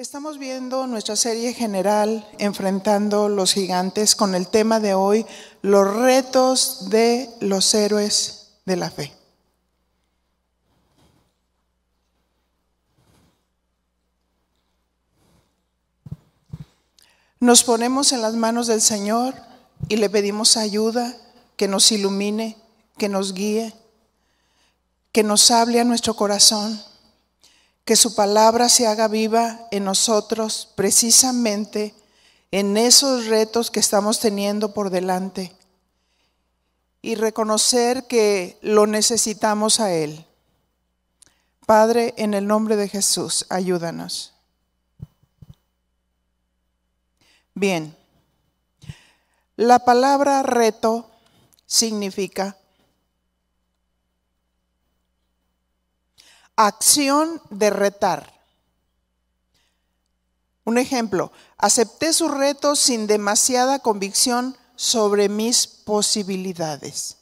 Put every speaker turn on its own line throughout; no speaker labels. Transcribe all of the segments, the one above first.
Estamos viendo nuestra serie general Enfrentando los Gigantes con el tema de hoy, los retos de los héroes de la fe. Nos ponemos en las manos del Señor y le pedimos ayuda, que nos ilumine, que nos guíe, que nos hable a nuestro corazón. Que su palabra se haga viva en nosotros precisamente en esos retos que estamos teniendo por delante y reconocer que lo necesitamos a Él. Padre, en el nombre de Jesús, ayúdanos. Bien, la palabra reto significa acción de retar. Un ejemplo, acepté su reto sin demasiada convicción sobre mis posibilidades.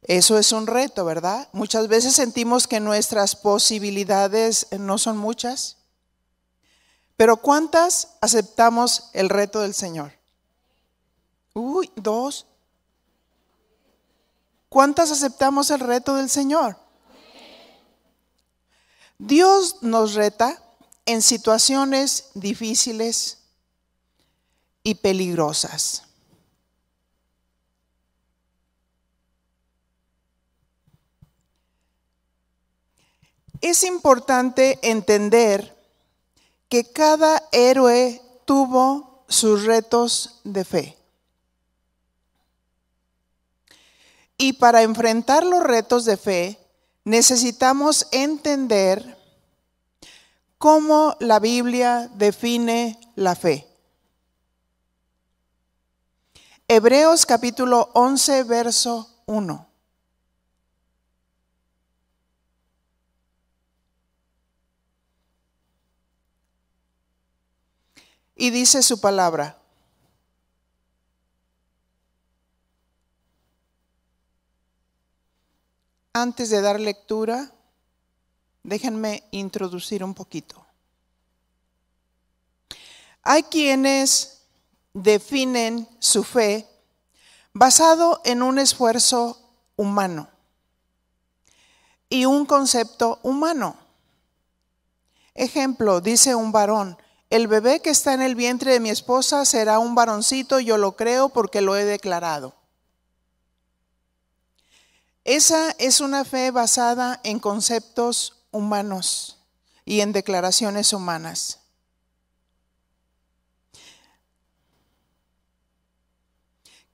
Eso es un reto, ¿verdad? Muchas veces sentimos que nuestras posibilidades no son muchas, pero ¿cuántas aceptamos el reto del Señor? 2. ¿Cuántas aceptamos el reto del Señor? Dios nos reta en situaciones difíciles y peligrosas. Es importante entender que cada héroe tuvo sus retos de fe. Y para enfrentar los retos de fe, necesitamos entender cómo la Biblia define la fe. Hebreos capítulo 11, verso 1. Y dice su palabra: antes de dar lectura, déjenme introducir un poquito. Hay quienes definen su fe basado en un esfuerzo humano y un concepto humano. Ejemplo, dice un varón: el bebé que está en el vientre de mi esposa será un varoncito, yo lo creo porque lo he declarado. Esa es una fe basada en conceptos humanos y en declaraciones humanas.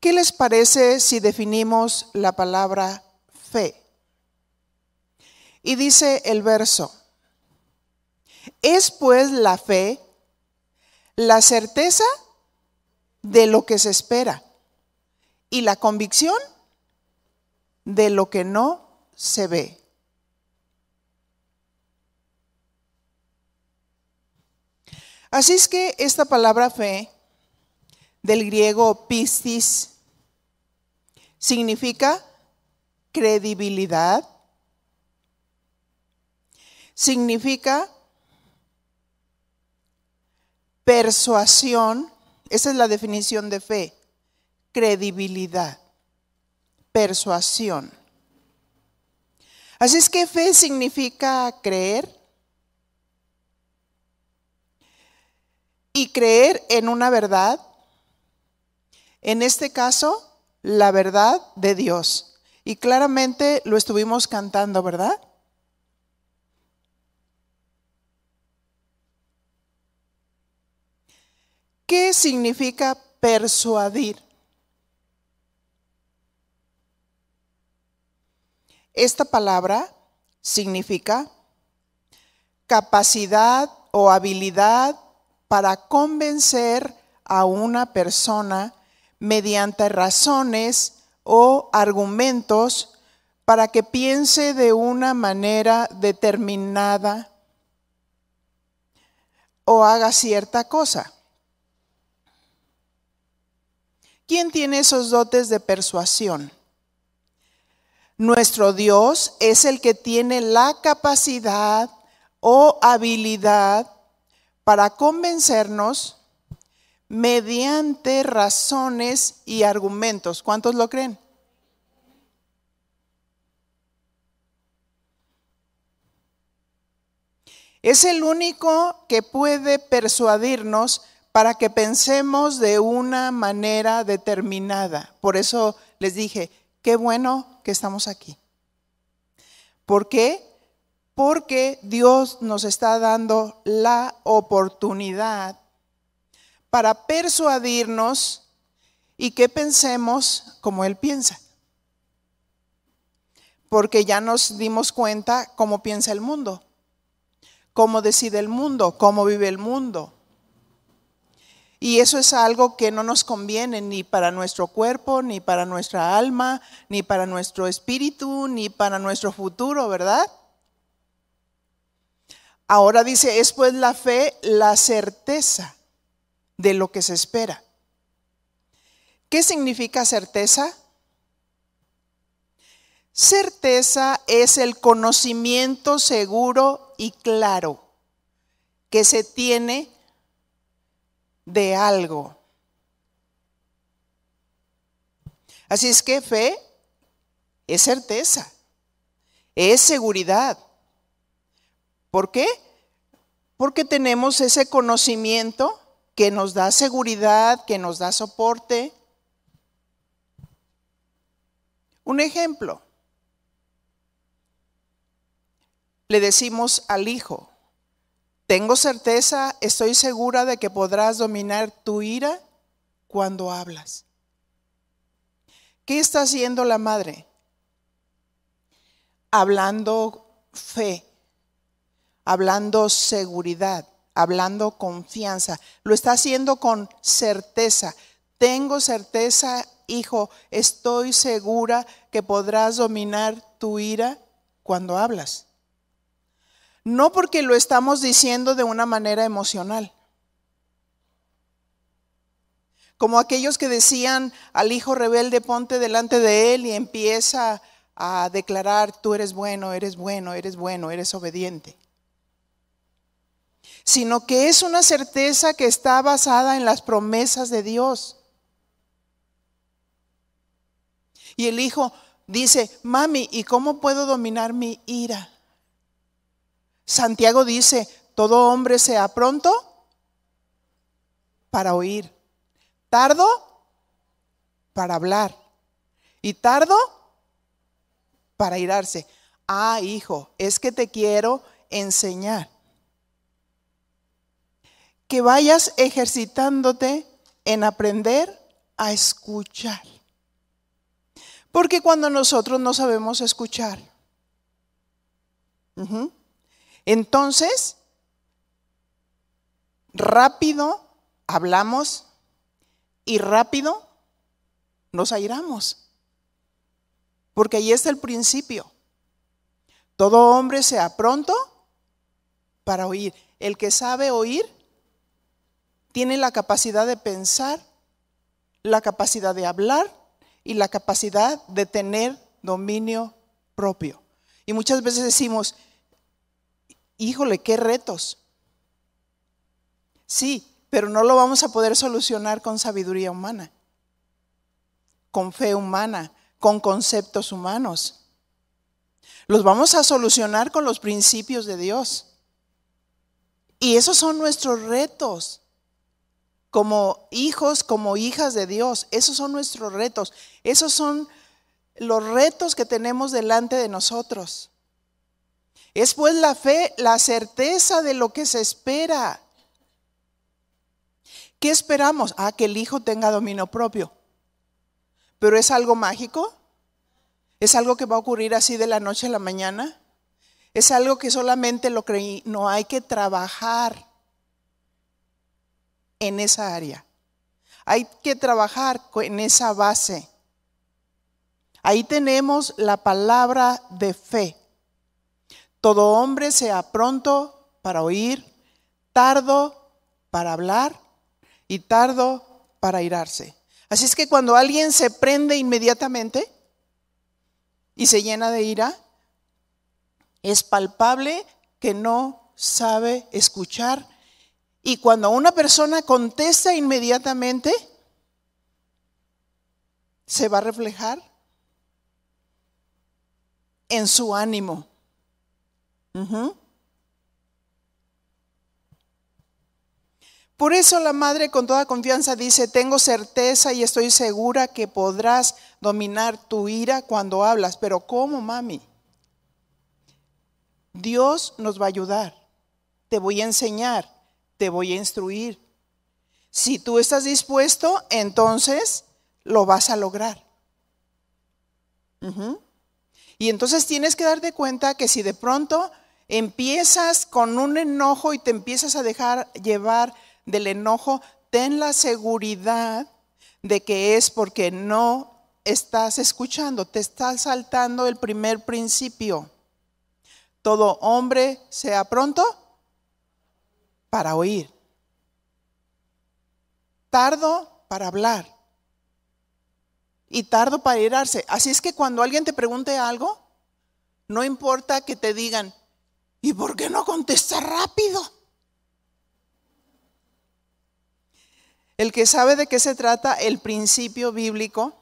¿Qué les parece si definimos la palabra fe? Y dice el verso: es pues la fe la certeza de lo que se espera y la convicción de lo que no se ve. Así es que esta palabra fe, del griego pistis, significa credibilidad, significa persuasión. Esa es la definición de fe: credibilidad, persuasión. Así es que fe significa creer, y creer en una verdad, en este caso, la verdad de Dios. Y claramente lo estuvimos cantando, ¿verdad? ¿Qué significa persuadir? Esta palabra significa capacidad o habilidad para convencer a una persona mediante razones o argumentos para que piense de una manera determinada o haga cierta cosa. ¿Quién tiene esos dotes de persuasión? Nuestro Dios es el que tiene la capacidad o habilidad para convencernos mediante razones y argumentos. ¿Cuántos lo creen? Es el único que puede persuadirnos para que pensemos de una manera determinada. Por eso les dije, qué bueno que estamos aquí. ¿Por qué? Porque Dios nos está dando la oportunidad para persuadirnos y que pensemos como Él piensa. Porque ya nos dimos cuenta cómo piensa el mundo, cómo decide el mundo, cómo vive el mundo. Y eso es algo que no nos conviene ni para nuestro cuerpo, ni para nuestra alma, ni para nuestro espíritu, ni para nuestro futuro, ¿verdad? Ahora dice, es pues la fe, la certeza de lo que se espera. ¿Qué significa certeza? Certeza es el conocimiento seguro y claro que se tiene de algo. Así es que fe es certeza, es seguridad. ¿Por qué? Porque tenemos ese conocimiento que nos da seguridad, que nos da soporte. Un ejemplo, le decimos al hijo, tengo certeza, estoy segura de que podrás dominar tu ira cuando hablas. ¿Qué está haciendo la madre? Hablando fe, hablando seguridad, hablando confianza. Lo está haciendo con certeza. Tengo certeza, hijo, estoy segura que podrás dominar tu ira cuando hablas. No porque lo estamos diciendo de una manera emocional. Como aquellos que decían al hijo rebelde, ponte delante de él y empieza a declarar, tú eres bueno, eres bueno, eres bueno, eres obediente. Sino que es una certeza que está basada en las promesas de Dios. Y el hijo dice, mami, ¿y cómo puedo dominar mi ira? Santiago dice, todo hombre sea pronto para oír, tardo para hablar y tardo para irarse. Ah, hijo, es que te quiero enseñar que vayas ejercitándote en aprender a escuchar. Porque cuando nosotros no sabemos escuchar, entonces rápido hablamos y rápido nos airamos. Porque ahí está el principio. Todo hombre sea pronto para oír. El que sabe oír tiene la capacidad de pensar, la capacidad de hablar y la capacidad de tener dominio propio. Y muchas veces decimos, híjole, qué retos. Sí, pero no lo vamos a poder solucionar con sabiduría humana, con fe humana, con conceptos humanos. Los vamos a solucionar con los principios de Dios. Y esos son nuestros retos. Como hijos, como hijas de Dios, esos son nuestros retos. Esos son los retos que tenemos delante de nosotros. Es pues la fe, la certeza de lo que se espera. ¿Qué esperamos? Que el hijo tenga dominio propio. ¿Pero es algo mágico? ¿Es algo que va a ocurrir así de la noche a la mañana? ¿Es algo que solamente lo creí? No, hay que trabajar en esa área. Hay que trabajar en esa base. Ahí tenemos la palabra de fe. Todo hombre sea pronto para oír, tardo para hablar y tardo para irarse. Así es que cuando alguien se prende inmediatamente y se llena de ira, es palpable que no sabe escuchar. Y cuando una persona contesta inmediatamente, se va a reflejar en su ánimo. Por eso la madre con toda confianza dice: tengo certeza y estoy segura que podrás dominar tu ira cuando hablas. Pero ¿cómo, mami? Dios nos va a ayudar. Te voy a enseñar, te voy a instruir. Si tú estás dispuesto, entonces lo vas a lograr. Y entonces tienes que darte cuenta que si de pronto empiezas con un enojo y te empiezas a dejar llevar del enojo, ten la seguridad de que es porque no estás escuchando, te estás saltando el primer principio. Todo hombre sea pronto para oír, tardo para hablar y tardo para irarse. Así es que cuando alguien te pregunte algo, no importa que te digan: ¿y por qué no contestas rápido? El que sabe de qué se trata el principio bíblico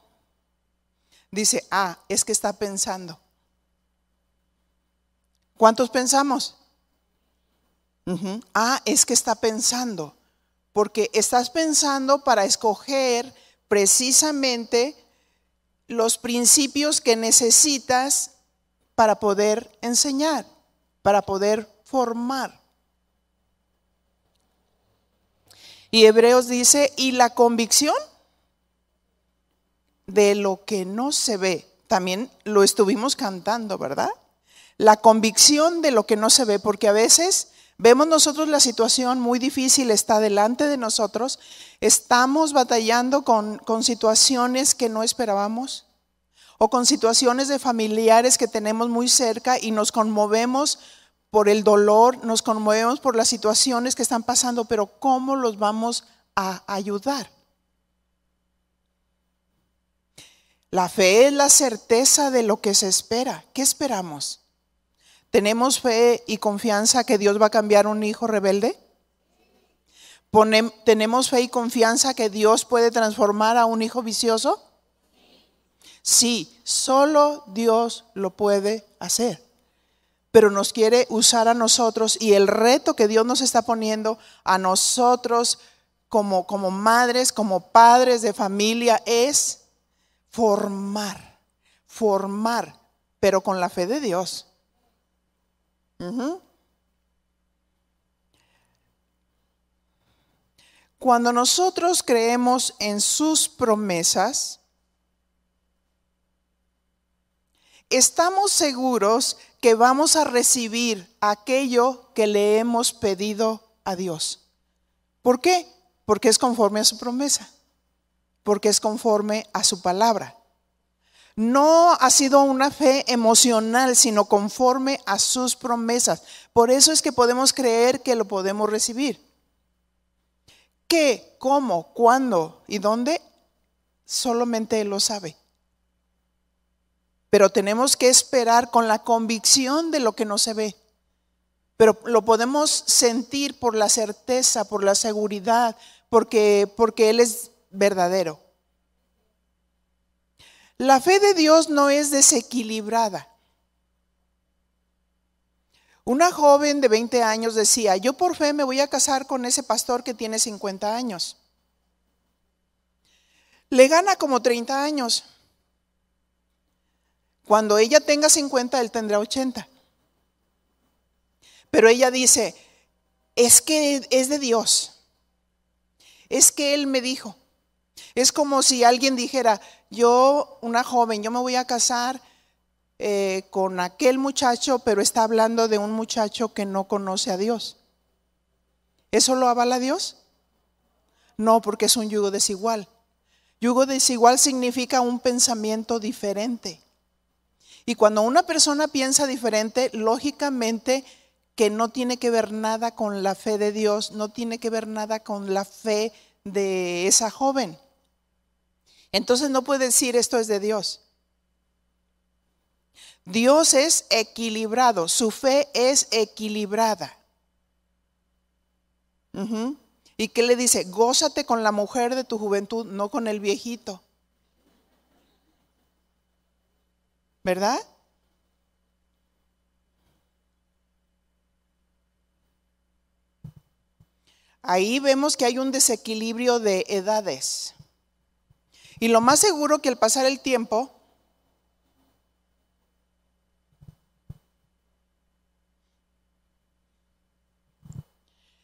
dice: es que está pensando. ¿Cuántos pensamos? Es que está pensando. Porque estás pensando para escoger precisamente los principios que necesitas para poder enseñar, para poder formar. Y Hebreos dice: y la convicción de lo que no se ve. También lo estuvimos cantando, ¿verdad? La convicción de lo que no se ve, porque a veces vemos nosotros la situación muy difícil, está delante de nosotros, estamos batallando con situaciones que no esperábamos, o con situaciones de familiares que tenemos muy cerca y nos conmovemos por el dolor, nos conmovemos por las situaciones que están pasando, pero ¿cómo los vamos a ayudar? La fe es la certeza de lo que se espera. ¿Qué esperamos? ¿Tenemos fe y confianza que Dios va a cambiar un hijo rebelde? ¿Tenemos fe y confianza que Dios puede transformar a un hijo vicioso? Sí, solo Dios lo puede hacer. Pero nos quiere usar a nosotros, y el reto que Dios nos está poniendo a nosotros como madres, como padres de familia, es formar, pero con la fe de Dios. Cuando nosotros creemos en sus promesas, estamos seguros que vamos a recibir aquello que le hemos pedido a Dios. ¿Por qué? Porque es conforme a su promesa, porque es conforme a su palabra. No ha sido una fe emocional, sino conforme a sus promesas. Por eso es que podemos creer que lo podemos recibir. ¿Qué, cómo, cuándo y dónde? Solamente Él lo sabe. Pero tenemos que esperar con la convicción de lo que no se ve. Pero lo podemos sentir por la certeza, por la seguridad, porque Él es verdadero. La fe de Dios no es desequilibrada. Una joven de 20 años decía: yo por fe me voy a casar con ese pastor que tiene 50 años. Le gana como 30 años. Cuando ella tenga 50, él tendrá 80. Pero ella dice: es que es de Dios. Es que Él me dijo. Es como si alguien dijera: una joven, yo me voy a casar con aquel muchacho, pero está hablando de un muchacho que no conoce a Dios. ¿Eso lo avala Dios? No, porque es un yugo desigual. Yugo desigual significa un pensamiento diferente. Y cuando una persona piensa diferente, lógicamente que no tiene que ver nada con la fe de Dios, no tiene que ver nada con la fe de esa joven. Entonces no puede decir esto es de Dios. Dios es equilibrado, su fe es equilibrada. Ujú. ¿Y qué le dice? Gózate con la mujer de tu juventud, no con el viejito. ¿Verdad? Ahí vemos que hay un desequilibrio de edades. Y lo más seguro que al pasar el tiempo,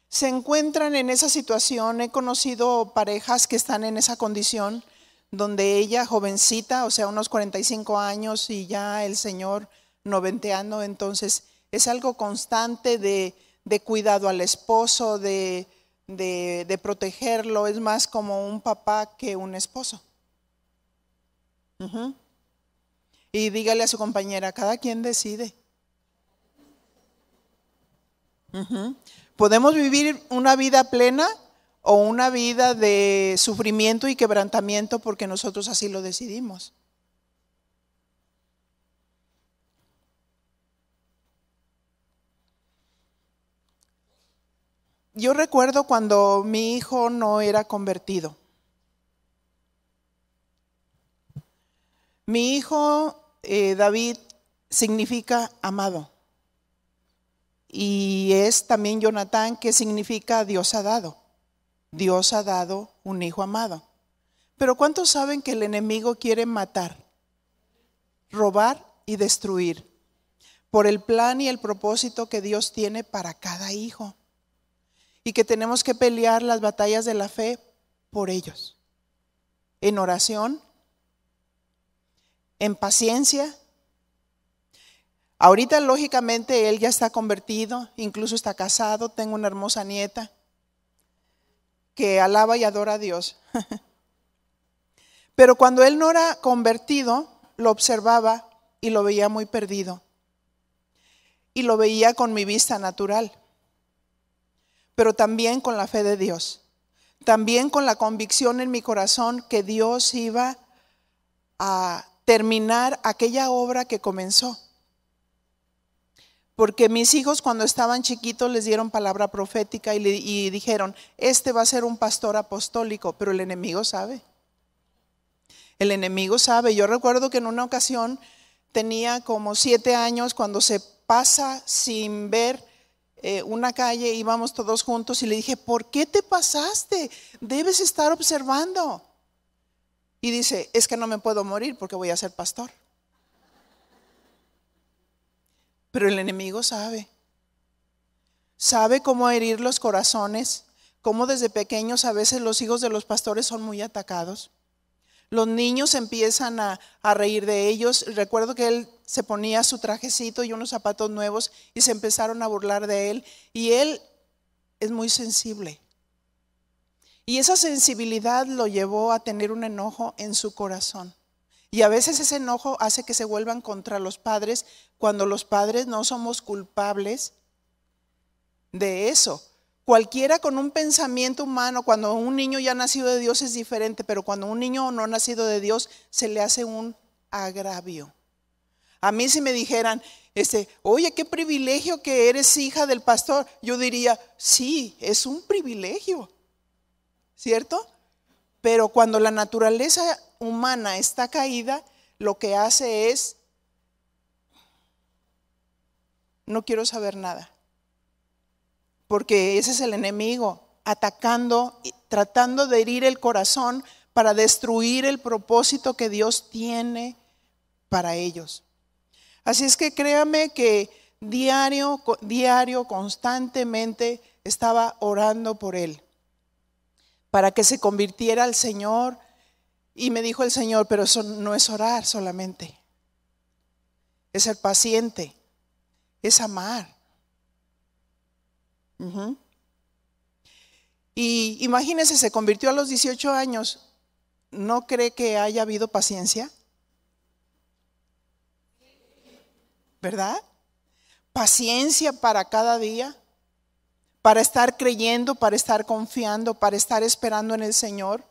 se encuentran en esa situación. He conocido parejas que están en esa condición, donde ella jovencita, o sea, unos 45 años y ya el señor noventeando. Entonces es algo constante de cuidado al esposo, de protegerlo. Es más como un papá que un esposo. Ujú. Y dígale a su compañera, cada quien decide. Ujú. Podemos vivir una vida plena o una vida de sufrimiento y quebrantamiento porque nosotros así lo decidimos. Yo recuerdo cuando mi hijo no era convertido. Mi hijo David significa amado. Y es también Jonatán, que significa Dios ha dado. Dios ha dado un hijo amado. Pero ¿cuántos saben que el enemigo quiere matar, robar y destruir por el plan y el propósito que Dios tiene para cada hijo? Y que tenemos que pelear las batallas de la fe por ellos, en oración, en paciencia. Ahorita lógicamente él ya está convertido, incluso está casado, tengo una hermosa nieta que alaba y adora a Dios. Pero cuando él no era convertido, lo observaba y lo veía muy perdido. Y lo veía con mi vista natural, pero también con la fe de Dios. También con la convicción en mi corazón que Dios iba a terminar aquella obra que comenzó. Porque mis hijos cuando estaban chiquitos les dieron palabra profética y dijeron, este va a ser un pastor apostólico, pero el enemigo sabe. El enemigo sabe. Yo recuerdo que en una ocasión tenía como 7 años cuando se pasa sin ver una calle, íbamos todos juntos y le dije, ¿por qué te pasaste? Debes estar observando. Y dice, es que no me puedo morir porque voy a ser pastor. Pero el enemigo sabe. Sabe cómo herir los corazones, cómo desde pequeños a veces los hijos de los pastores son muy atacados. Los niños empiezan a reír de ellos. Recuerdo que él se ponía su trajecito y unos zapatos nuevos y se empezaron a burlar de él. Y él es muy sensible. Y esa sensibilidad lo llevó a tener un enojo en su corazón. Y a veces ese enojo hace que se vuelvan contra los padres cuando los padres no somos culpables de eso. Cualquiera con un pensamiento humano, cuando un niño ya nacido de Dios es diferente, pero cuando un niño no nacido de Dios se le hace un agravio. A mí si me dijeran, oye, qué privilegio que eres hija del pastor, yo diría, sí, es un privilegio, ¿cierto? Pero cuando la naturaleza humana está caída, lo que hace es, no quiero saber nada. Porque ese es el enemigo, atacando, tratando de herir el corazón para destruir el propósito que Dios tiene para ellos. Así es que créame que diario, constantemente estaba orando por él, para que se convirtiera al Señor. Y me dijo el Señor, pero eso no es orar solamente, es ser paciente, es amar. Y imagínese, se convirtió a los 18 años. ¿No cree que haya habido paciencia? ¿Verdad? Paciencia para cada día, para estar creyendo, para estar confiando, para estar esperando en el Señor.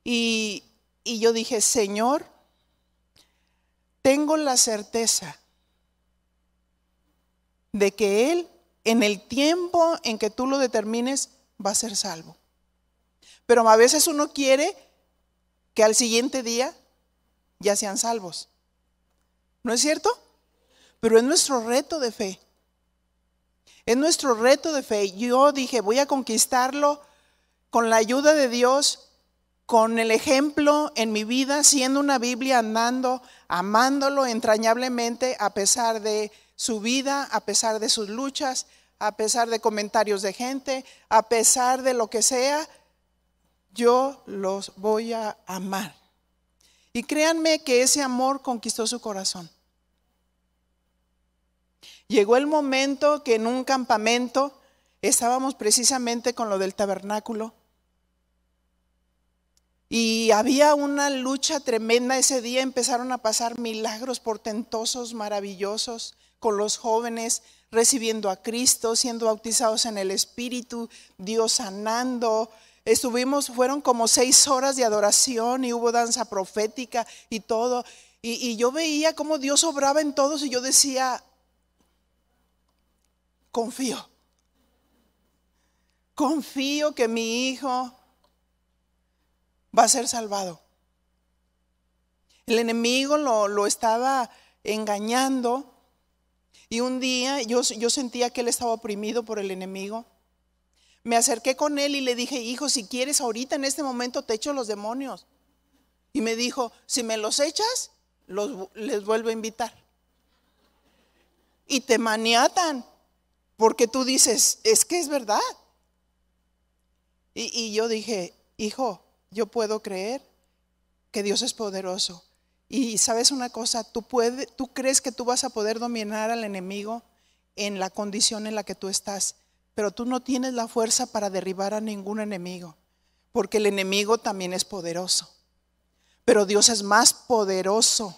Y yo dije, Señor, tengo la certeza de que él, en el tiempo en que tú lo determines, va a ser salvo. Pero a veces uno quiere que al siguiente día ya sean salvos. ¿No es cierto? Pero es nuestro reto de fe. Es nuestro reto de fe. Yo dije, voy a conquistarlo con la ayuda de Dios, con el ejemplo en mi vida, siendo una Biblia, andando, amándolo entrañablemente a pesar de su vida, a pesar de sus luchas, a pesar de comentarios de gente, a pesar de lo que sea. Yo los voy a amar. Y créanme que ese amor conquistó su corazón. Llegó el momento que en un campamento estábamos precisamente con lo del tabernáculo. Y había una lucha tremenda ese día. Empezaron a pasar milagros portentosos, maravillosos, con los jóvenes recibiendo a Cristo, siendo bautizados en el Espíritu, Dios sanando. Fueron como 6 horas de adoración y hubo danza profética y todo. Y yo veía cómo Dios obraba en todos y yo decía, confío que mi hijo va a ser salvado. El enemigo lo estaba engañando y un día yo sentía que él estaba oprimido por el enemigo. Me acerqué con él y le dije, hijo, si quieres ahorita en este momento te echo los demonios. Y me dijo, si me los echas, les vuelvo a invitar. Y te maniatan, porque tú dices, es que es verdad. Y yo dije, hijo, yo puedo creer que Dios es poderoso. Y sabes una cosa, tú crees que tú vas a poder dominar al enemigo en la condición en la que tú estás. Pero tú no tienes la fuerza para derribar a ningún enemigo, porque el enemigo también es poderoso. Pero Dios es más poderoso.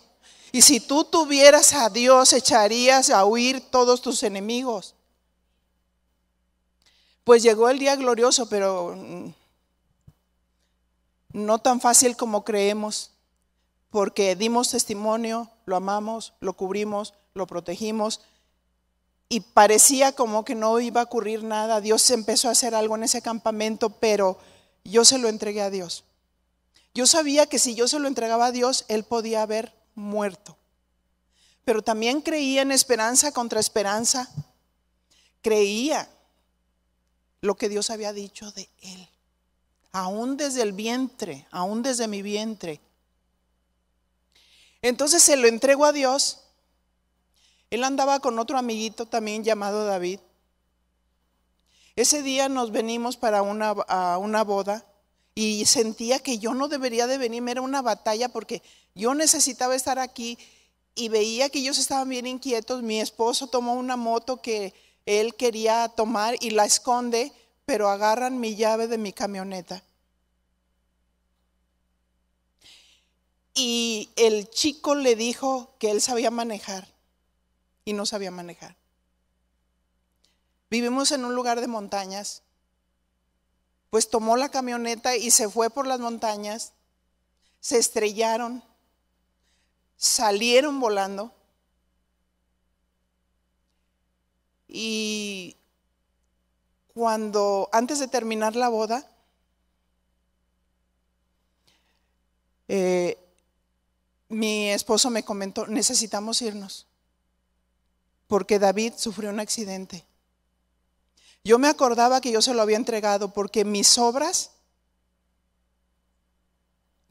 Y si tú tuvieras a Dios, echarías a huir todos tus enemigos. Pues llegó el día glorioso, pero no tan fácil como creemos, porque dimos testimonio, lo amamos, lo cubrimos, lo protegimos. Y parecía como que no iba a ocurrir nada. Dios empezó a hacer algo en ese campamento, pero yo se lo entregué a Dios. Yo sabía que si yo se lo entregaba a Dios, él podía haber muerto. Pero también creía en esperanza contra esperanza. Creía lo que Dios había dicho de él. Aún desde el vientre, aún desde mi vientre. Entonces se lo entrego a Dios. Él andaba con otro amiguito también llamado David. Ese día nos venimos para una boda y sentía que yo no debería de venirme, era una batalla porque yo necesitaba estar aquí y veía que ellos estaban bien inquietos. Mi esposo tomó una moto que él quería tomar y la esconde, pero agarran mi llave de mi camioneta. Y el chico le dijo que él sabía manejar. Y no sabía manejar. Vivimos en un lugar de montañas. Pues tomó la camioneta y se fue por las montañas. Se estrellaron. Salieron volando. Y antes de terminar la boda, mi esposo me comentó, necesitamos irnos. Porque David sufrió un accidente. Yo me acordaba que yo se lo había entregado porque mis obras,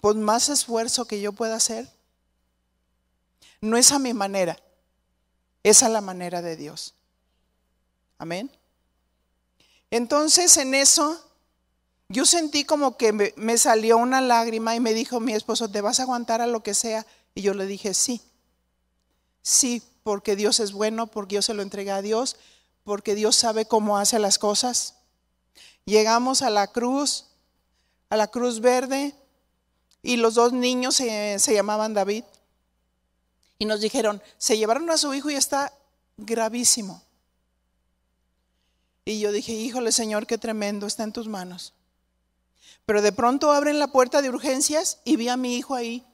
por más esfuerzo que yo pueda hacer, no es a mi manera, es a la manera de Dios. Amén. Entonces en eso yo sentí como que me salió una lágrima y me dijo mi esposo, ¿te vas a aguantar a lo que sea? Y yo le dije, sí, porque Dios es bueno, porque yo se lo entregué a Dios, porque Dios sabe cómo hace las cosas. Llegamos a la cruz verde, y los 2 niños se llamaban David. Y nos dijeron, se llevaron a su hijo y está gravísimo. Y yo dije, híjole Señor, qué tremendo, está en tus manos. Pero de pronto abren la puerta de urgencias y vi a mi hijo ahí,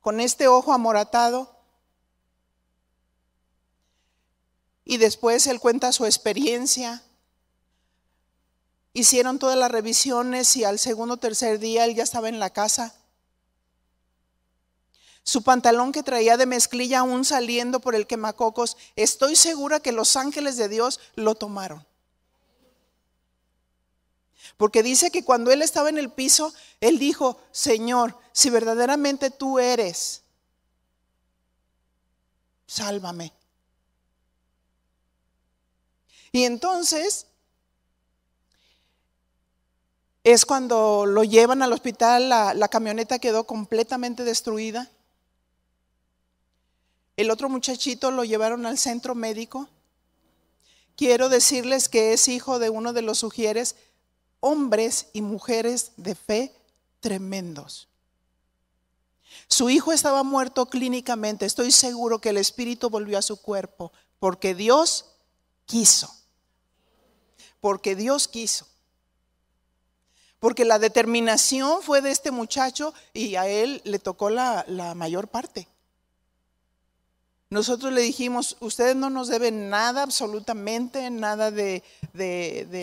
con este ojo amoratado, Y después él cuenta su experiencia. Hicieron todas las revisiones y al segundo o tercer día él ya estaba en la casa. Su pantalón que traía de mezclilla aún saliendo por el quemacocos, estoy segura que los ángeles de Dios lo tomaron. Porque dice que cuando él estaba en el piso, él dijo: Señor, si verdaderamente tú eres, sálvame. Y entonces es cuando lo llevan al hospital. La camioneta quedó completamente destruida. El otro muchachito lo llevaron al centro médico. Quiero decirles que es hijo de uno de los sugieres, hombres y mujeres de fe tremendos. Su hijo estaba muerto clínicamente. Estoy seguro que el espíritu volvió a su cuerpo porque Dios quiso. Porque Dios quiso. Porque la determinación fue de este muchacho y a él le tocó la mayor parte. Nosotros le dijimos: ustedes no nos deben nada, absolutamente nada de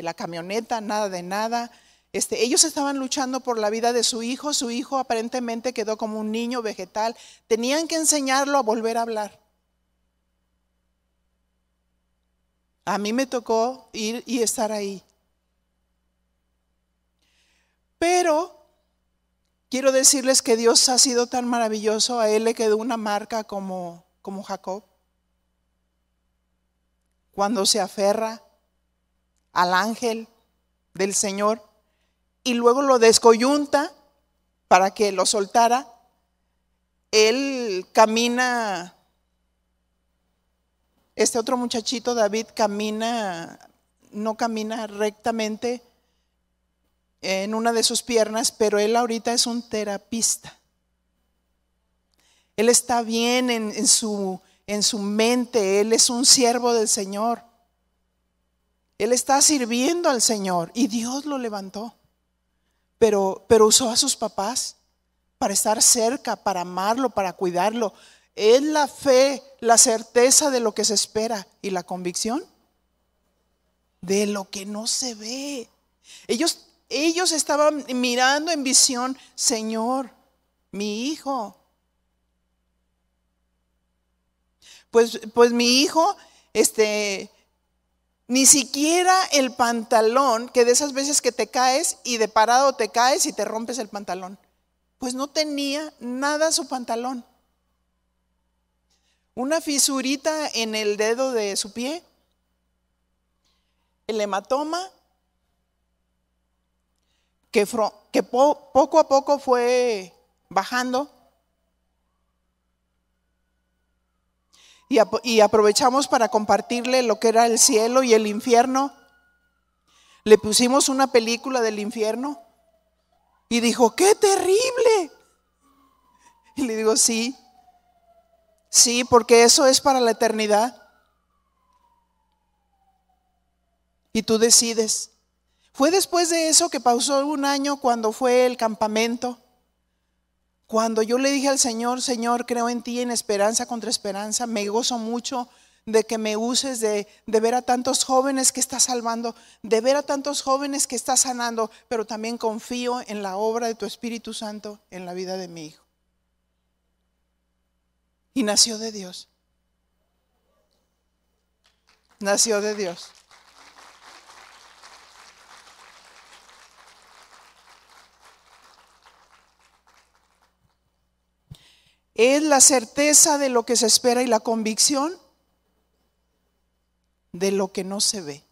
la camioneta, nada de nada. Ellos estaban luchando por la vida de su hijo. Su hijo aparentemente quedó como un niño vegetal. Tenían que enseñarlo a volver a hablar. A mí me tocó ir y estar ahí. Pero quiero decirles que Dios ha sido tan maravilloso. A él le quedó una marca como Jacob, cuando se aferra al ángel del Señor y luego lo descoyunta para que lo soltara. Él camina, este otro muchachito David no camina rectamente en una de sus piernas, pero él ahorita es un terapista. Él está bien en su mente. Él es un siervo del Señor. Él está sirviendo al Señor y Dios lo levantó. Pero usó a sus papás para estar cerca, para amarlo, para cuidarlo. Es la fe, la certeza de lo que se espera y la convicción de lo que no se ve. Ellos estaban mirando en visión: Señor, mi hijo. Pues mi hijo, ni siquiera el pantalón, que de esas veces que te caes y de parado te caes y te rompes el pantalón, pues no tenía nada su pantalón. Una fisurita en el dedo de su pie, el hematoma, que poco a poco fue bajando. Y aprovechamos para compartirle lo que era el cielo y el infierno. Le pusimos una película del infierno y dijo: ¡qué terrible! Y le digo: sí, porque eso es para la eternidad. Y tú decides. Fue después de eso que pasó un año, cuando fue el campamento. Cuando yo le dije al Señor: Señor, creo en ti, en esperanza contra esperanza. Me gozo mucho de que me uses, de ver a tantos jóvenes que estás salvando, de ver a tantos jóvenes que estás sanando, pero también confío en la obra de tu Espíritu Santo en la vida de mi hijo. Y nació de Dios. Nació de Dios. Es la certeza de lo que se espera y la convicción de lo que no se ve.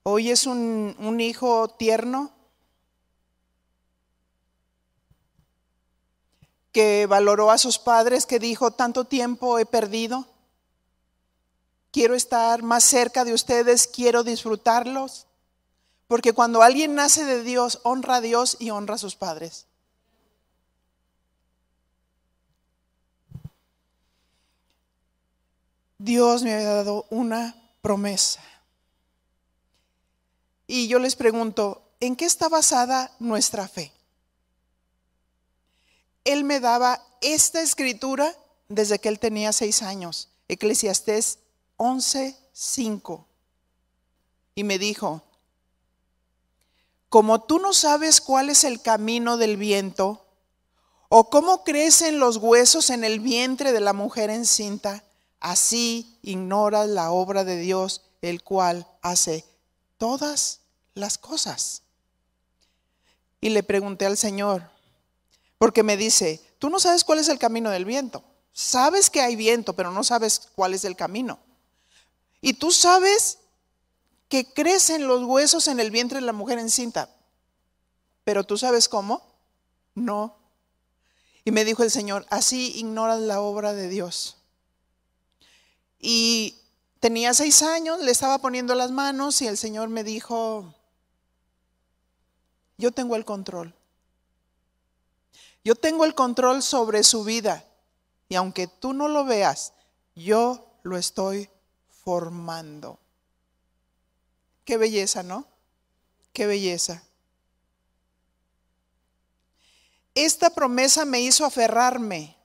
Hoy es un hijo tierno que valoró a sus padres, que dijo: tanto tiempo he perdido, quiero estar más cerca de ustedes, quiero disfrutarlos, porque cuando alguien nace de Dios, honra a Dios y honra a sus padres. Dios me había dado una promesa. Y yo les pregunto: ¿en qué está basada nuestra fe? Él me daba esta escritura desde que él tenía 6 años. Eclesiastés 11:5. Y me dijo: como tú no sabes cuál es el camino del viento, o cómo crecen los huesos en el vientre de la mujer encinta, así ignoras la obra de Dios, el cual hace todas las cosas. Y le pregunté al Señor, porque me dice: tú no sabes cuál es el camino del viento. Sabes que hay viento, pero no sabes cuál es el camino. Y tú sabes que crecen los huesos en el vientre de la mujer encinta, pero ¿tú sabes cómo? No. Y me dijo el Señor: así ignoras la obra de Dios. Y tenía 6 años, le estaba poniendo las manos y el Señor me dijo: yo tengo el control. Yo tengo el control sobre su vida. Y aunque tú no lo veas, yo lo estoy formando. Qué belleza, ¿no? Qué belleza. Esta promesa me hizo aferrarme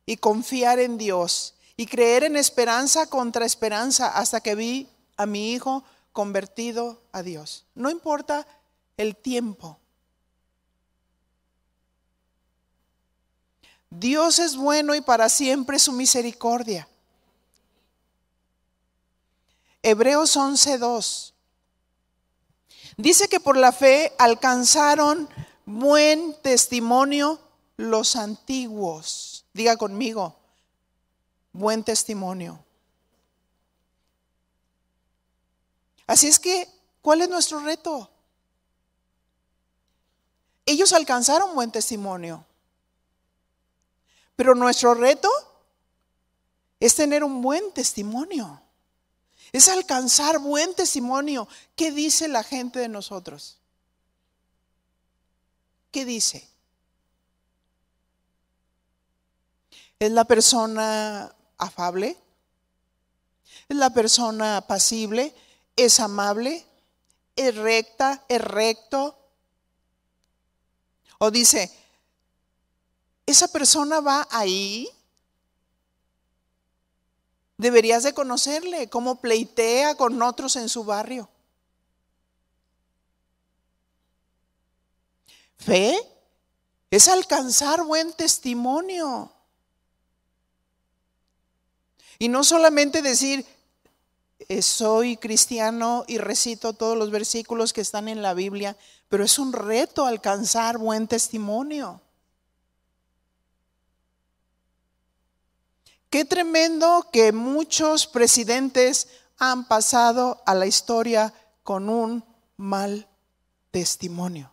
y confiar en Dios y creer en esperanza contra esperanza hasta que vi a mi hijo convertido a Dios. No importa el tiempo. Dios es bueno y para siempre su misericordia. Hebreos 11:2 dice que por la fe alcanzaron buen testimonio los antiguos. Diga conmigo: buen testimonio. Así es que, ¿cuál es nuestro reto? Ellos alcanzaron buen testimonio, pero nuestro reto es tener un buen testimonio. Es alcanzar buen testimonio. ¿Qué dice la gente de nosotros? ¿Qué dice? ¿Es la persona afable? ¿Es la persona apacible? ¿Es amable? ¿Es recta? ¿Es recto? O dice: ¿esa persona va ahí? Deberías de conocerle, cómo pleitea con otros en su barrio. Fe es alcanzar buen testimonio. Y no solamente decir: soy cristiano y recito todos los versículos que están en la Biblia, pero es un reto alcanzar buen testimonio. Qué tremendo que muchos presidentes han pasado a la historia con un mal testimonio.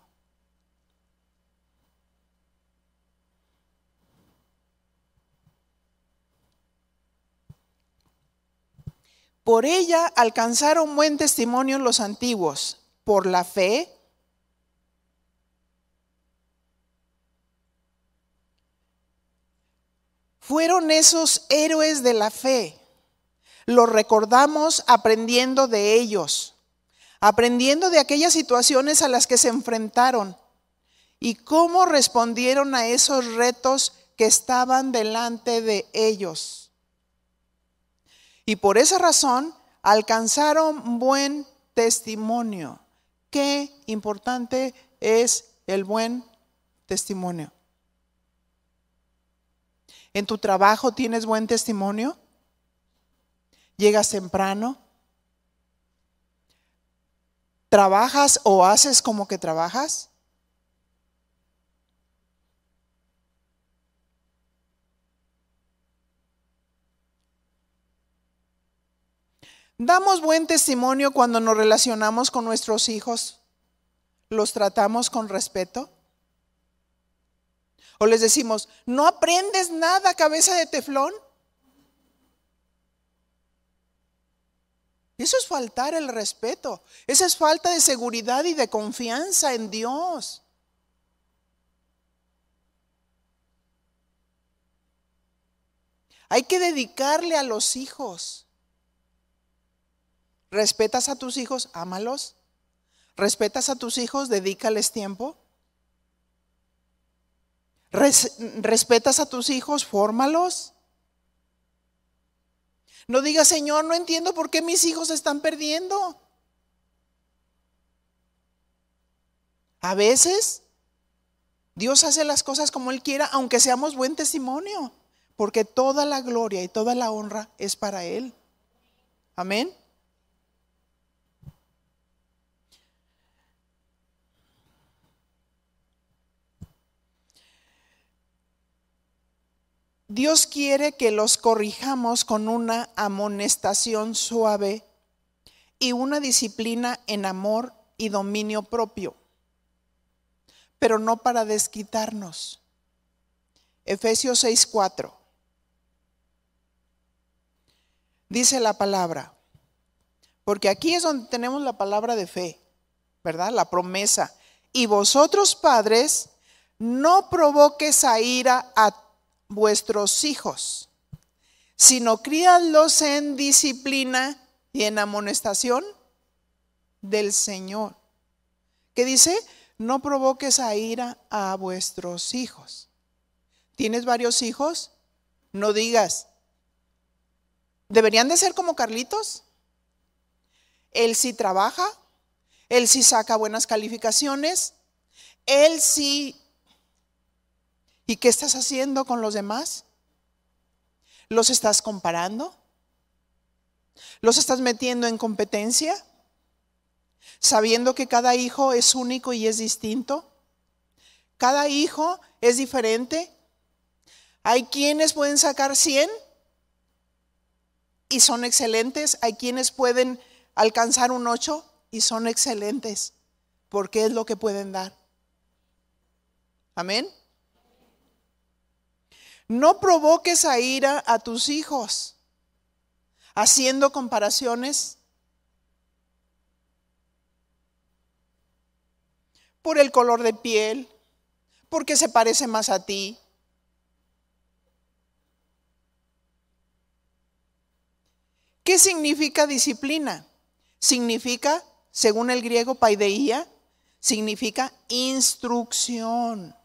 Por ella alcanzaron buen testimonio los antiguos. Por la fe, fueron esos héroes de la fe. Los recordamos aprendiendo de ellos, aprendiendo de aquellas situaciones a las que se enfrentaron y cómo respondieron a esos retos que estaban delante de ellos. Y por esa razón alcanzaron buen testimonio. Qué importante es el buen testimonio. ¿En tu trabajo tienes buen testimonio? ¿Llegas temprano? ¿Trabajas o haces como que trabajas? ¿Damos buen testimonio cuando nos relacionamos con nuestros hijos? ¿Los tratamos con respeto? ¿O les decimos: no aprendes nada, cabeza de teflón? Eso es faltar el respeto. Esa es falta de seguridad y de confianza en Dios. Hay que dedicarle a los hijos. ¿Respetas a tus hijos? Ámalos. ¿Respetas a tus hijos? Dedícales tiempo. ¿Respetas a tus hijos? Fórmalos. No diga, Señor, no entiendo por qué mis hijos se están perdiendo. A veces Dios hace las cosas como Él quiera, aunque seamos buen testimonio, porque toda la gloria y toda la honra es para Él. Amén. Dios quiere que los corrijamos con una amonestación suave y una disciplina en amor y dominio propio, pero no para desquitarnos. Efesios 6:4. Dice la palabra, porque aquí es donde tenemos la palabra de fe, ¿verdad? La promesa. Y vosotros, padres, no provoques a ira a vuestros hijos, sino críadlos en disciplina y en amonestación del Señor. ¿Qué dice? No provoques a ira a vuestros hijos. ¿Tienes varios hijos? No digas, ¿deberían de ser como Carlitos? Él sí trabaja, él sí saca buenas calificaciones, él sí. ¿Y qué estás haciendo con los demás? ¿Los estás comparando? ¿Los estás metiendo en competencia? Sabiendo que cada hijo es único y es distinto. Cada hijo es diferente. Hay quienes pueden sacar 100 y son excelentes. Hay quienes pueden alcanzar un 8 y son excelentes, porque es lo que pueden dar. Amén. No provoques a ira a tus hijos, haciendo comparaciones por el color de piel, porque se parece más a ti. ¿Qué significa disciplina? Significa, según el griego paideia, significa instrucción.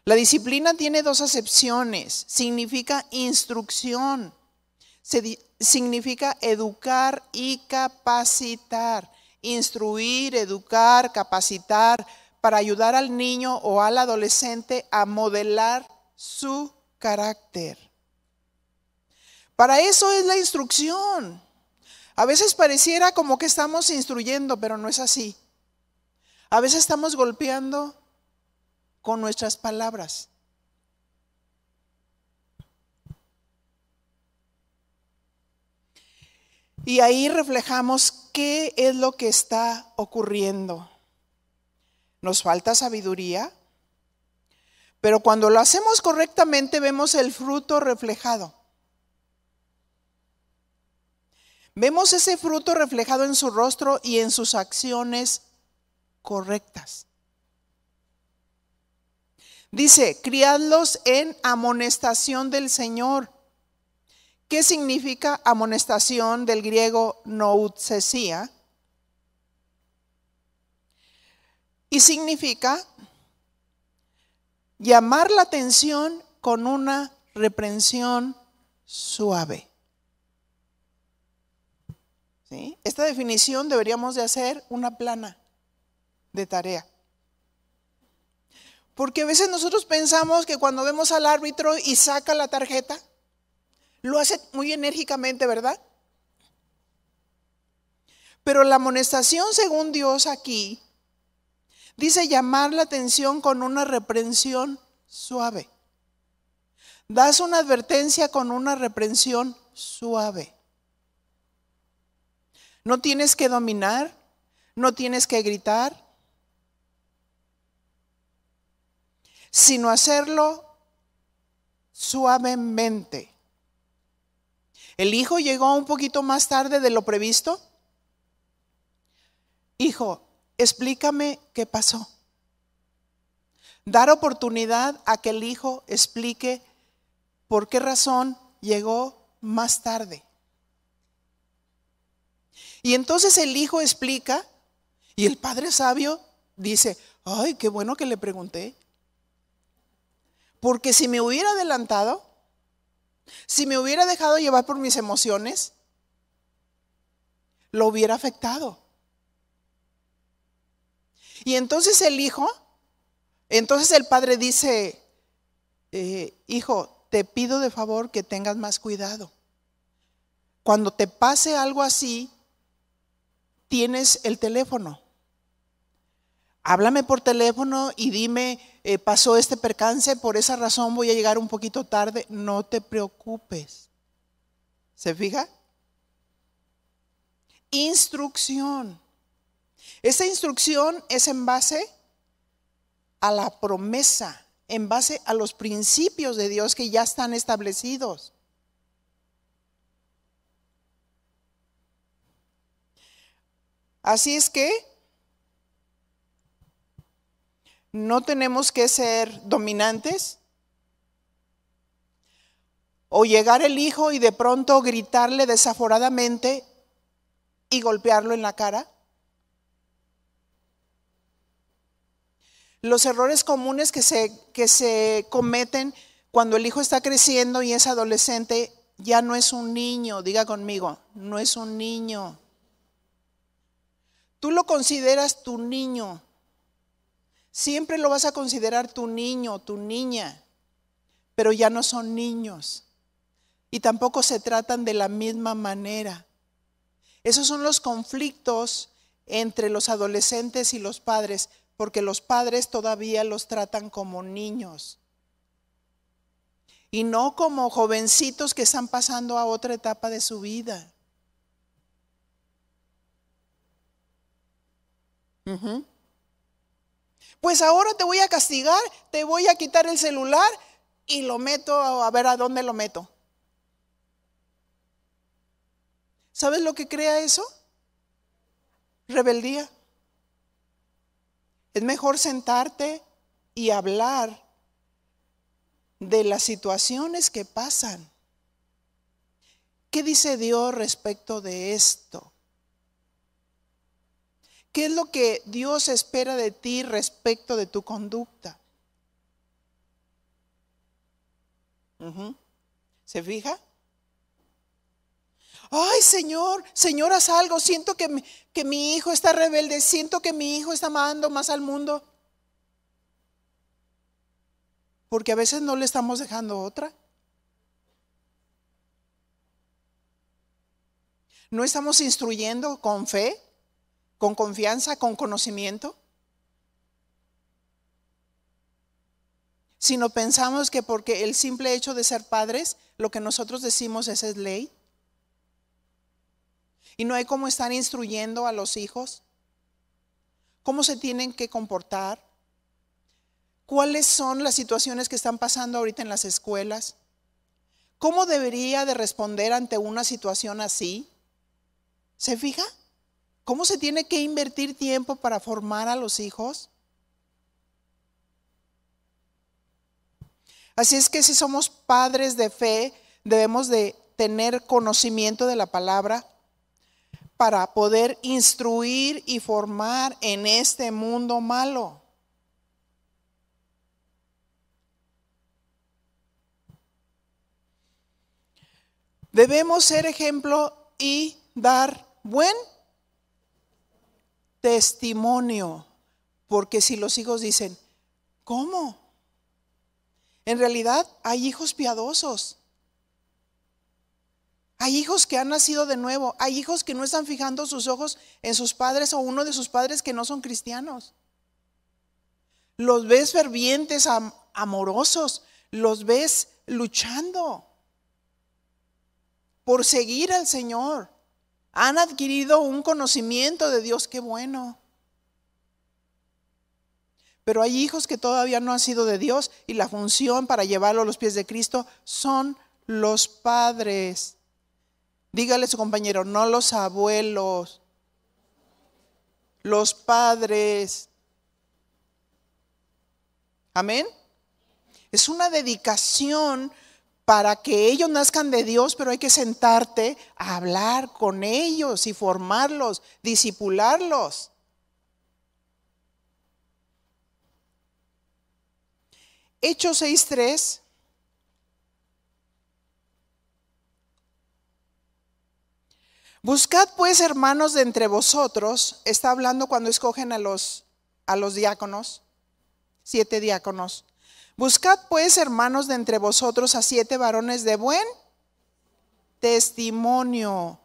La disciplina tiene dos acepciones. Significa instrucción, significa educar y capacitar. Instruir, educar, capacitar, para ayudar al niño o al adolescente a modelar su carácter. Para eso es la instrucción. A veces pareciera como que estamos instruyendo, pero no es así. A veces estamos golpeando con nuestras palabras. Y ahí reflejamos qué es lo que está ocurriendo. Nos falta sabiduría, pero cuando lo hacemos correctamente vemos el fruto reflejado. Vemos ese fruto reflejado en su rostro y en sus acciones correctas. Dice, criadlos en amonestación del Señor. ¿Qué significa amonestación del griego noutsesia? Y significa llamar la atención con una reprensión suave. ¿Sí? Esta definición deberíamos de hacer una plana de tarea. Porque a veces nosotros pensamos que cuando vemos al árbitro y saca la tarjeta, lo hace muy enérgicamente, ¿verdad? Pero la amonestación según Dios aquí dice llamar la atención con una reprensión suave. Das una advertencia con una reprensión suave. No tienes que dominar, no tienes que gritar, sino hacerlo suavemente. El hijo llegó un poquito más tarde de lo previsto. Hijo, explícame qué pasó. Dar oportunidad a que el hijo explique por qué razón llegó más tarde. Y entonces el hijo explica y el padre sabio dice, ay, qué bueno que le pregunté. Porque si me hubiera adelantado, Si me hubiera dejado llevar por mis emociones, lo hubiera afectado. Y entonces el padre dice, hijo, te pido de favor que tengas más cuidado. Cuando te pase algo así, tienes el teléfono. Háblame por teléfono y dime, pasó este percance, por esa razón voy a llegar un poquito tarde. No te preocupes. ¿Se fija? Instrucción. Esta instrucción es en base a la promesa, en base a los principios de Dios que ya están establecidos. Así es que no tenemos que ser dominantes o llegar el hijo y de pronto gritarle desaforadamente y golpearlo en la cara. Los errores comunes que se cometen cuando el hijo está creciendo y es adolescente, ya no es un niño. Diga conmigo, no es un niño. Tú lo consideras tu niño. Siempre lo vas a considerar tu niño, tu niña, pero ya no son niños y tampoco se tratan de la misma manera. Esos son los conflictos entre los adolescentes y los padres, porque los padres todavía los tratan como niños y no como jovencitos que están pasando a otra etapa de su vida. Pues ahora te voy a castigar, te voy a quitar el celular y lo meto a ver a dónde lo meto. ¿Sabes lo que crea eso? Rebeldía. Es mejor sentarte y hablar de las situaciones que pasan. ¿Qué dice Dios respecto de esto? ¿Qué es lo que Dios espera de ti respecto de tu conducta? ¿Se fija? Ay, Señor, haz algo. Siento que mi hijo está rebelde. Siento que mi hijo está amando más al mundo. Porque a veces no le estamos dejando otra. No estamos instruyendo con fe, con confianza, con conocimiento. Sino pensamos que porque el simple hecho de ser padres, lo que nosotros decimos es ley. Y no hay cómo estar instruyendo a los hijos, cómo se tienen que comportar, cuáles son las situaciones que están pasando ahorita en las escuelas, cómo debería de responder ante una situación así. ¿Se fija? ¿Cómo se tiene que invertir tiempo para formar a los hijos? Así es que si somos padres de fe, debemos de tener conocimiento de la palabra para poder instruir y formar en este mundo malo. Debemos ser ejemplo y dar buen testimonio, porque si los hijos dicen, ¿cómo? En realidad hay hijos piadosos. Hay hijos que han nacido de nuevo. Hay hijos que no están fijando sus ojos en sus padres o uno de sus padres que no son cristianos. Los ves fervientes, amorosos. Los ves luchando por seguir al Señor. Han adquirido un conocimiento de Dios. Qué bueno. Pero hay hijos que todavía no han sido de Dios y la función para llevarlo a los pies de Cristo son los padres. Dígale a su compañero, no los abuelos, los padres. Amén. Es una dedicación para que ellos nazcan de Dios, pero hay que sentarte a hablar con ellos y formarlos, discipularlos. Hechos 6:3 Buscad pues, hermanos, de entre vosotros, está hablando cuando escogen a los diáconos, 7 diáconos. Buscad pues, hermanos, de entre vosotros a 7 varones de buen testimonio,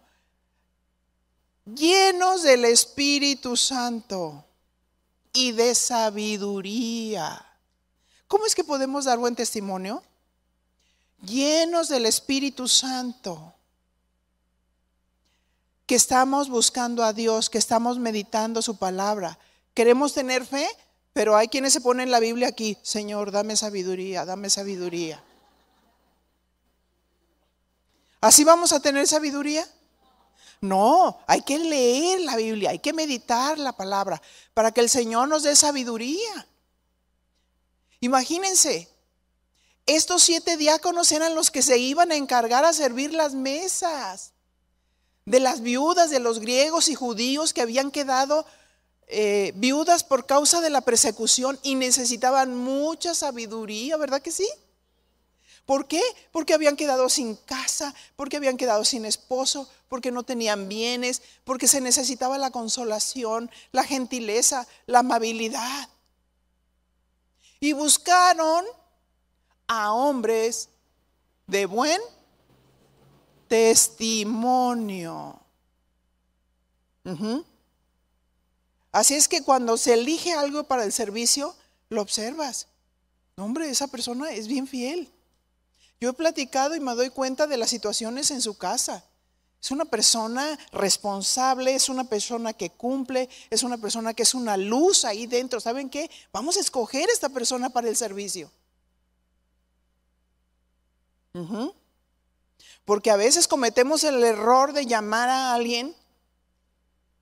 llenos del Espíritu Santo y de sabiduría. ¿Cómo es que podemos dar buen testimonio? Llenos del Espíritu Santo, que estamos buscando a Dios, que estamos meditando su palabra. Queremos tener fe, pero hay quienes se ponen la Biblia aquí: Señor, dame sabiduría, dame sabiduría. ¿Así vamos a tener sabiduría? No, hay que leer la Biblia, hay que meditar la palabra para que el Señor nos dé sabiduría. Imagínense, estos 7 diáconos eran los que se iban a encargar a servir las mesas de las viudas de los griegos y judíos que habían quedado viudas por causa de la persecución y necesitaban mucha sabiduría, ¿verdad que sí? ¿Por qué? Porque habían quedado sin casa, porque habían quedado sin esposo, porque no tenían bienes, porque se necesitaba la consolación, la gentileza, la amabilidad. Y buscaron a hombres de buen testimonio. Así es que cuando se elige algo para el servicio, lo observas. No, hombre, esa persona es bien fiel. Yo he platicado y me doy cuenta de las situaciones en su casa. Es una persona responsable, es una persona que cumple, es una persona que es una luz ahí dentro. ¿Saben qué? Vamos a escoger a esta persona para el servicio. Porque a veces cometemos el error de llamar a alguien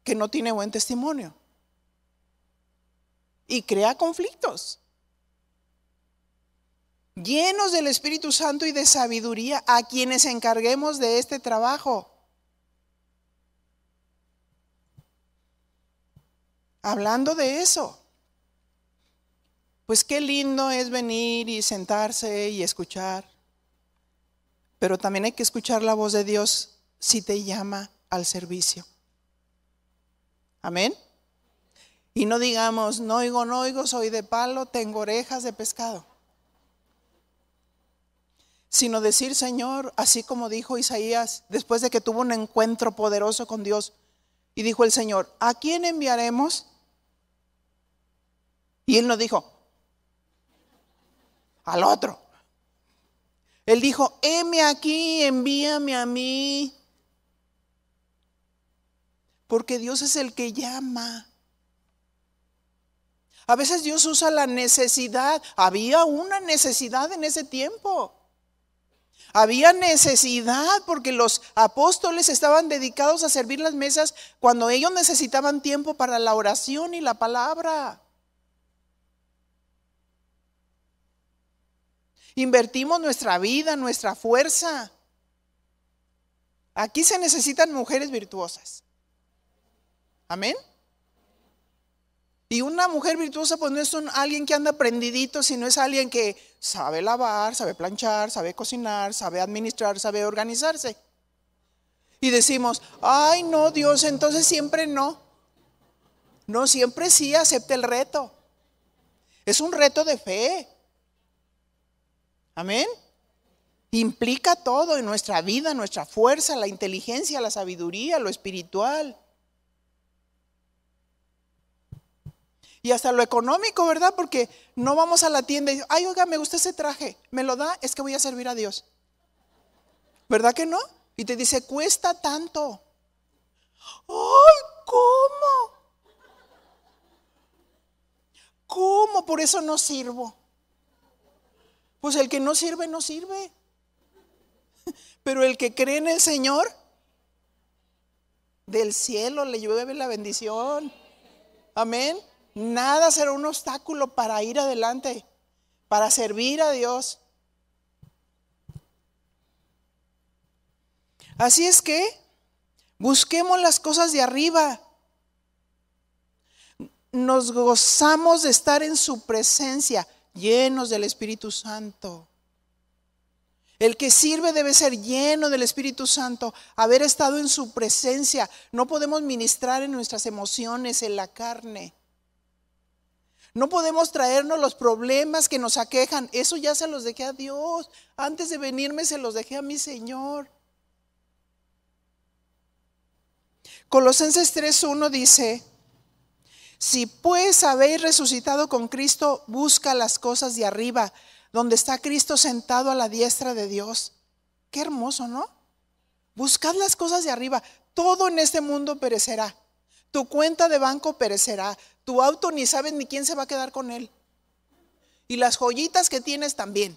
que no tiene buen testimonio y crea conflictos. Llenos del Espíritu Santo y de sabiduría, a quienes encarguemos de este trabajo. Hablando de eso, pues qué lindo es venir y sentarse y escuchar, pero también hay que escuchar la voz de Dios si te llama al servicio. Amén. Y no digamos, no oigo, soy de palo, tengo orejas de pescado. Sino decir, Señor, así como dijo Isaías, después de que tuvo un encuentro poderoso con Dios, y dijo el Señor, ¿a quién enviaremos? Y él no dijo, al otro. Él dijo, heme aquí, envíame a mí. Porque Dios es el que llama. A veces Dios usa la necesidad. Había una necesidad en ese tiempo. Había necesidad porque los apóstoles estaban dedicados a servir las mesas cuando ellos necesitaban tiempo para la oración y la palabra. Invertimos nuestra vida, nuestra fuerza. Aquí se necesitan mujeres virtuosas. Amén. Y una mujer virtuosa pues no es alguien que anda prendidito, sino es alguien que sabe lavar, sabe planchar, sabe cocinar, sabe administrar, sabe organizarse. Y decimos, ay no, Dios, entonces siempre no. No, siempre sí, acepte el reto. Es un reto de fe. Amén. Implica todo en nuestra vida, nuestra fuerza, la inteligencia, la sabiduría, lo espiritual. Y hasta lo económico, ¿verdad? Porque no vamos a la tienda y, ay, oiga, me gusta ese traje, ¿me lo da? Es que voy a servir a Dios. ¿Verdad que no? Y te dice, cuesta tanto. ¡Ay, cómo! ¿Cómo? Por eso no sirvo. Pues el que no sirve, no sirve. Pero el que cree en el Señor, del cielo le llueve la bendición. Amén. Nada será un obstáculo para ir adelante, para servir a Dios. Así es que busquemos las cosas de arriba. Nos gozamos de estar en su presencia, llenos del Espíritu Santo. El que sirve debe ser lleno del Espíritu Santo, haber estado en su presencia. No podemos ministrar en nuestras emociones, en la carne. No podemos traernos los problemas que nos aquejan. Eso ya se los dejé a Dios. Antes de venirme se los dejé a mi Señor. Colosenses 3:1 dice: si pues habéis resucitado con Cristo, busca las cosas de arriba, donde está Cristo sentado a la diestra de Dios. Qué hermoso, ¿no? Buscad las cosas de arriba. Todo en este mundo perecerá. Tu cuenta de banco perecerá. Tu auto ni sabes ni quién se va a quedar con él. Y las joyitas que tienes también.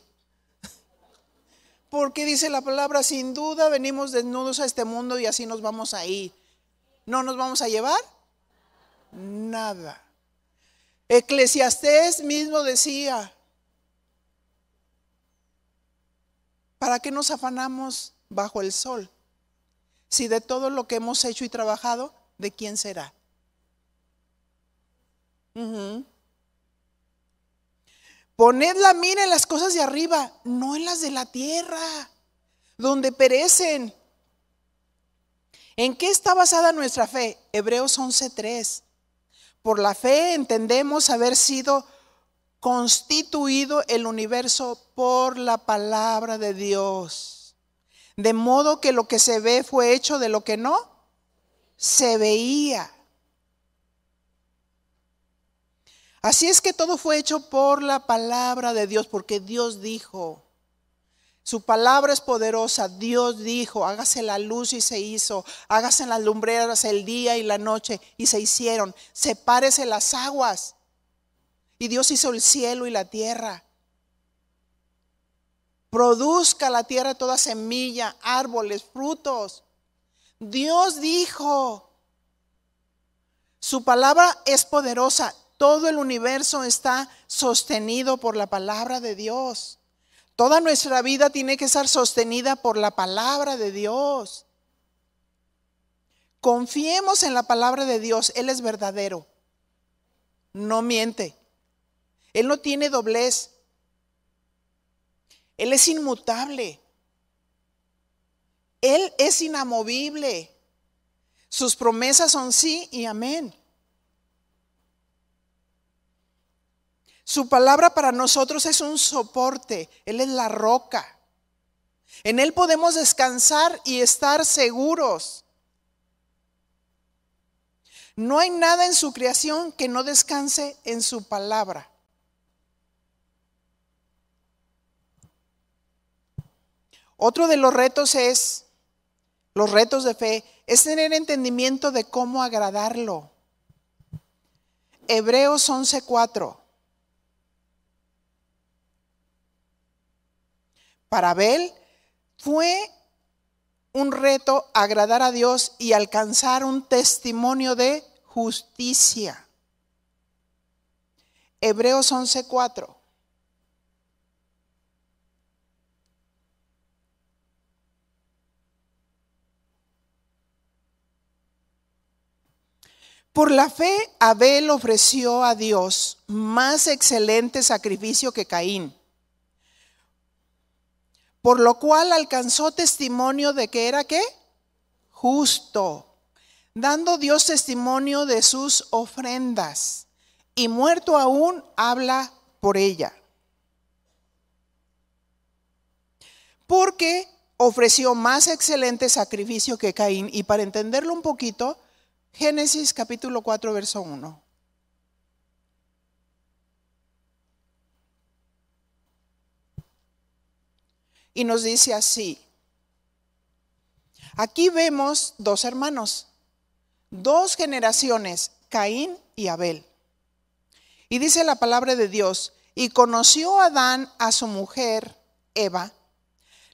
Porque dice la palabra, sin duda venimos desnudos a este mundo y así nos vamos a ir. ¿No nos vamos a llevar? Nada. Eclesiastés mismo decía: ¿para qué nos afanamos bajo el sol? Si de todo lo que hemos hecho y trabajado, ¿de quién será? Poned la mira en las cosas de arriba, no en las de la tierra, donde perecen. ¿En qué está basada nuestra fe? Hebreos 11:3. Por la fe entendemos haber sido constituido el universo por la palabra de Dios, de modo que lo que se ve fue hecho de lo que no se veía. Así es que todo fue hecho por la palabra de Dios, porque Dios dijo. Su palabra es poderosa. Dios dijo: hágase la luz y se hizo. Hágase las lumbreras el día y la noche y se hicieron. Sepárese las aguas. Y Dios hizo el cielo y la tierra. Produzca la tierra toda semilla, árboles, frutos. Dios dijo. Su palabra es poderosa. Todo el universo está sostenido por la palabra de Dios. Toda nuestra vida tiene que estar sostenida por la palabra de Dios. Confiemos en la palabra de Dios. Él es verdadero. No miente. Él no tiene doblez. Él es inmutable. Él es inamovible. Sus promesas son sí y amén. Su palabra para nosotros es un soporte. Él es la roca. En Él podemos descansar y estar seguros. No hay nada en su creación que no descanse en su palabra. Otro de los retos de fe, es tener entendimiento de cómo agradarlo. Hebreos 11:4. Para Abel fue un reto agradar a Dios y alcanzar un testimonio de justicia. Hebreos 11:4. Por la fe, Abel ofreció a Dios más excelente sacrificio que Caín, por lo cual alcanzó testimonio de que era ¿qué? Justo, dando Dios testimonio de sus ofrendas, y muerto aún habla por ella. Porque ofreció más excelente sacrificio que Caín. Y para entenderlo un poquito, Génesis capítulo 4, verso 1. Y nos dice así. Aquí vemos dos hermanos, dos generaciones, Caín y Abel. Y dice la palabra de Dios: y conoció Adán a su mujer Eva,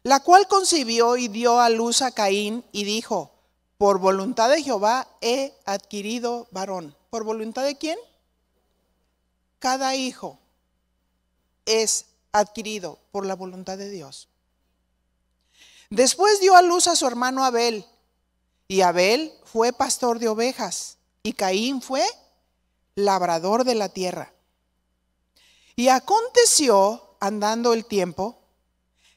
la cual concibió y dio a luz a Caín, y dijo: por voluntad de Jehová he adquirido varón. ¿Por voluntad de quién? Cada hijo es adquirido por la voluntad de Dios. Después dio a luz a su hermano Abel, y Abel fue pastor de ovejas, y Caín fue labrador de la tierra. Y aconteció, andando el tiempo,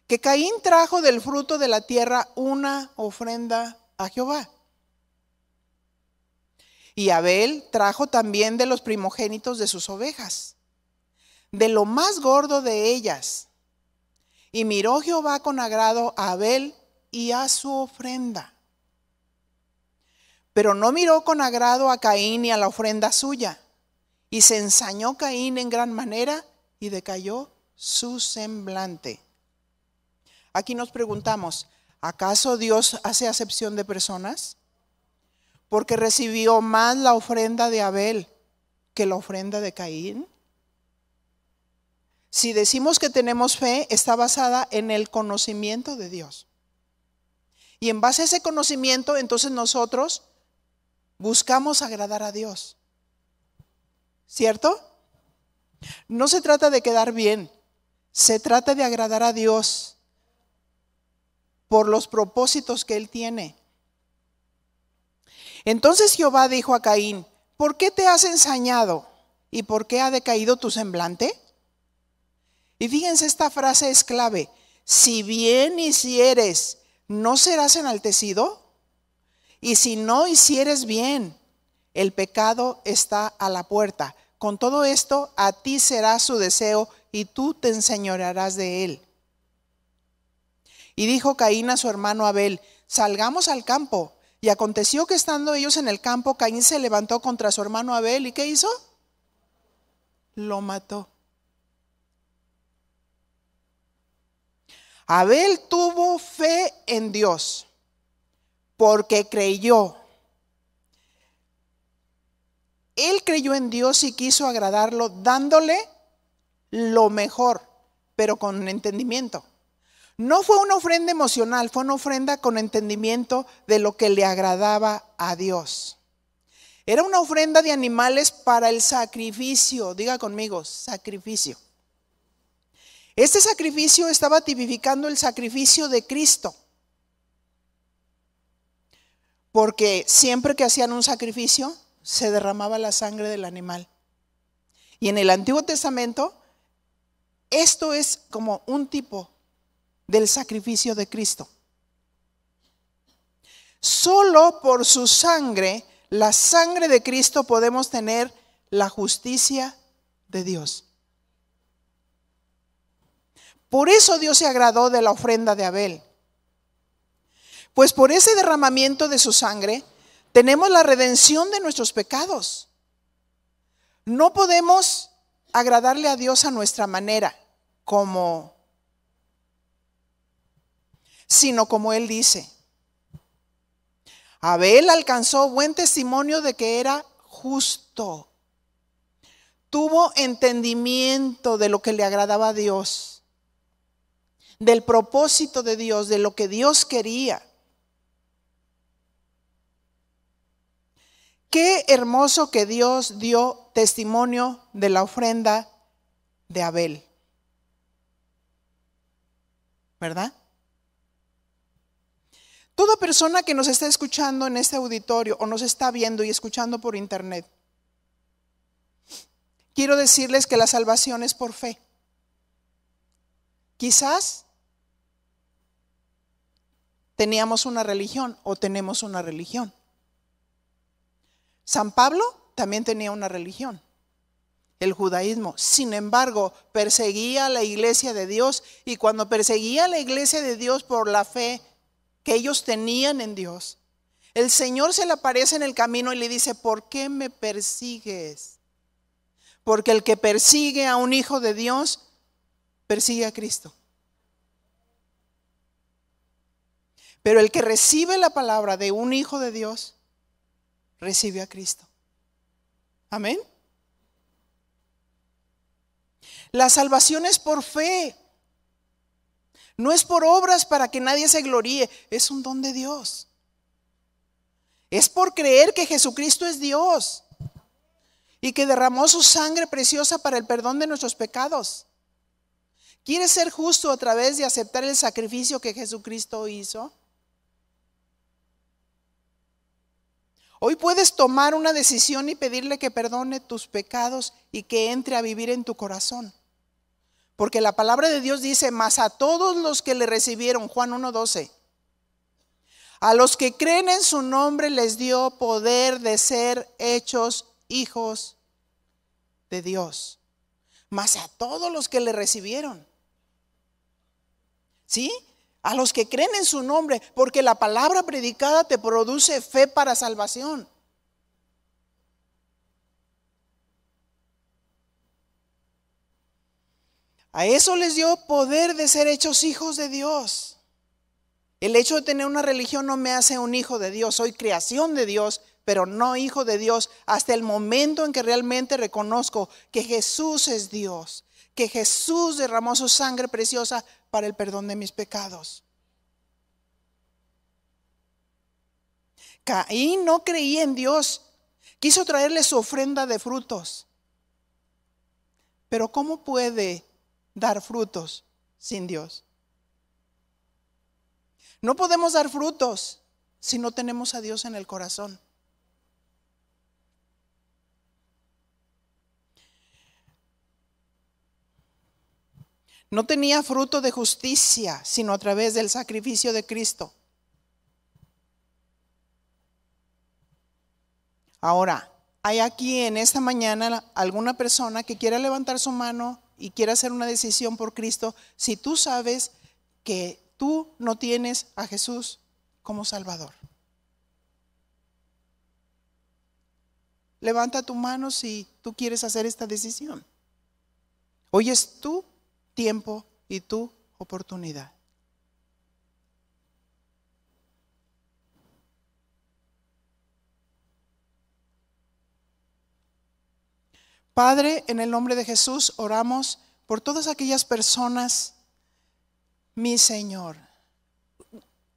que Caín trajo del fruto de la tierra una ofrenda a Jehová. Y Abel trajo también de los primogénitos de sus ovejas, de lo más gordo de ellas. Y miró Jehová con agrado a Abel y a su ofrenda. Pero no miró con agrado a Caín y a la ofrenda suya. Y se ensañó Caín en gran manera y decayó su semblante. Aquí nos preguntamos, ¿acaso Dios hace acepción de personas? Porque recibió más la ofrenda de Abel que la ofrenda de Caín. Si decimos que tenemos fe, está basada en el conocimiento de Dios. Y en base a ese conocimiento, entonces nosotros buscamos agradar a Dios. ¿Cierto? No se trata de quedar bien, se trata de agradar a Dios por los propósitos que Él tiene. Entonces Jehová dijo a Caín, ¿por qué te has ensañado? ¿Y por qué ha decaído tu semblante? Y fíjense, esta frase es clave. Si bien hicieres, ¿no serás enaltecido? Y si no hicieres bien, el pecado está a la puerta. Con todo esto, a ti será su deseo y tú te enseñorearás de él. Y dijo Caín a su hermano Abel, salgamos al campo. Y aconteció que estando ellos en el campo, Caín se levantó contra su hermano Abel. ¿Y qué hizo? Lo mató. Abel tuvo fe en Dios porque creyó. Él creyó en Dios y quiso agradarlo dándole lo mejor, pero con entendimiento. No fue una ofrenda emocional, fue una ofrenda con entendimiento de lo que le agradaba a Dios. Era una ofrenda de animales para el sacrificio. Diga conmigo, sacrificio. Este sacrificio estaba tipificando el sacrificio de Cristo. Porque siempre que hacían un sacrificio, se derramaba la sangre del animal. Y en el Antiguo Testamento, esto es como un tipo del sacrificio de Cristo. Solo por su sangre, la sangre de Cristo, podemos tener la justicia de Dios. Por eso Dios se agradó de la ofrenda de Abel. Pues por ese derramamiento de su sangre, tenemos la redención de nuestros pecados. No podemos agradarle a Dios a nuestra manera, sino como Él dice. Abel alcanzó buen testimonio de que era justo. Tuvo entendimiento de lo que le agradaba a Dios, del propósito de Dios, de lo que Dios quería. Qué hermoso que Dios dio testimonio de la ofrenda de Abel, ¿verdad? Toda persona que nos está escuchando en este auditorio o nos está viendo y escuchando por internet, quiero decirles que la salvación es por fe. Quizás teníamos una religión o tenemos una religión. San Pablo también tenía una religión, el judaísmo. Sin embargo, perseguía a la iglesia de Dios, y cuando perseguía a la iglesia de Dios por la fe que ellos tenían en Dios, el Señor se le aparece en el camino y le dice, ¿por qué me persigues? Porque el que persigue a un hijo de Dios, persigue a Cristo. Pero el que recibe la palabra de un hijo de Dios, recibe a Cristo. Amén. La salvación es por fe. No es por obras para que nadie se gloríe. Es un don de Dios. Es por creer que Jesucristo es Dios y que derramó su sangre preciosa para el perdón de nuestros pecados. ¿Quieres ser justo a través de aceptar el sacrificio que Jesucristo hizo? Hoy puedes tomar una decisión y pedirle que perdone tus pecados y que entre a vivir en tu corazón. Porque la palabra de Dios dice, mas a todos los que le recibieron, Juan 1:12, a los que creen en su nombre les dio poder de ser hechos hijos de Dios. Mas a todos los que le recibieron. ¿Sí? A los que creen en su nombre, porque la palabra predicada te produce fe para salvación. A eso les dio poder de ser hechos hijos de Dios. El hecho de tener una religión no me hace un hijo de Dios. Soy creación de Dios, pero no hijo de Dios hasta el momento en que realmente reconozco que Jesús es Dios, que Jesús derramó su sangre preciosa para el perdón de mis pecados. Caín no creía en Dios, quiso traerle su ofrenda de frutos. Pero ¿cómo puede dar frutos sin Dios? No podemos dar frutos si no tenemos a Dios en el corazón. No tenía fruto de justicia, sino a través del sacrificio de Cristo. Ahora, hay aquí en esta mañana alguna persona que quiera levantar su mano y quiera hacer una decisión por Cristo. Si tú sabes que tú no tienes a Jesús como Salvador, levanta tu mano si tú quieres hacer esta decisión. Hoy es tu tiempo y tu oportunidad. Padre, en el nombre de Jesús oramos por todas aquellas personas, mi Señor.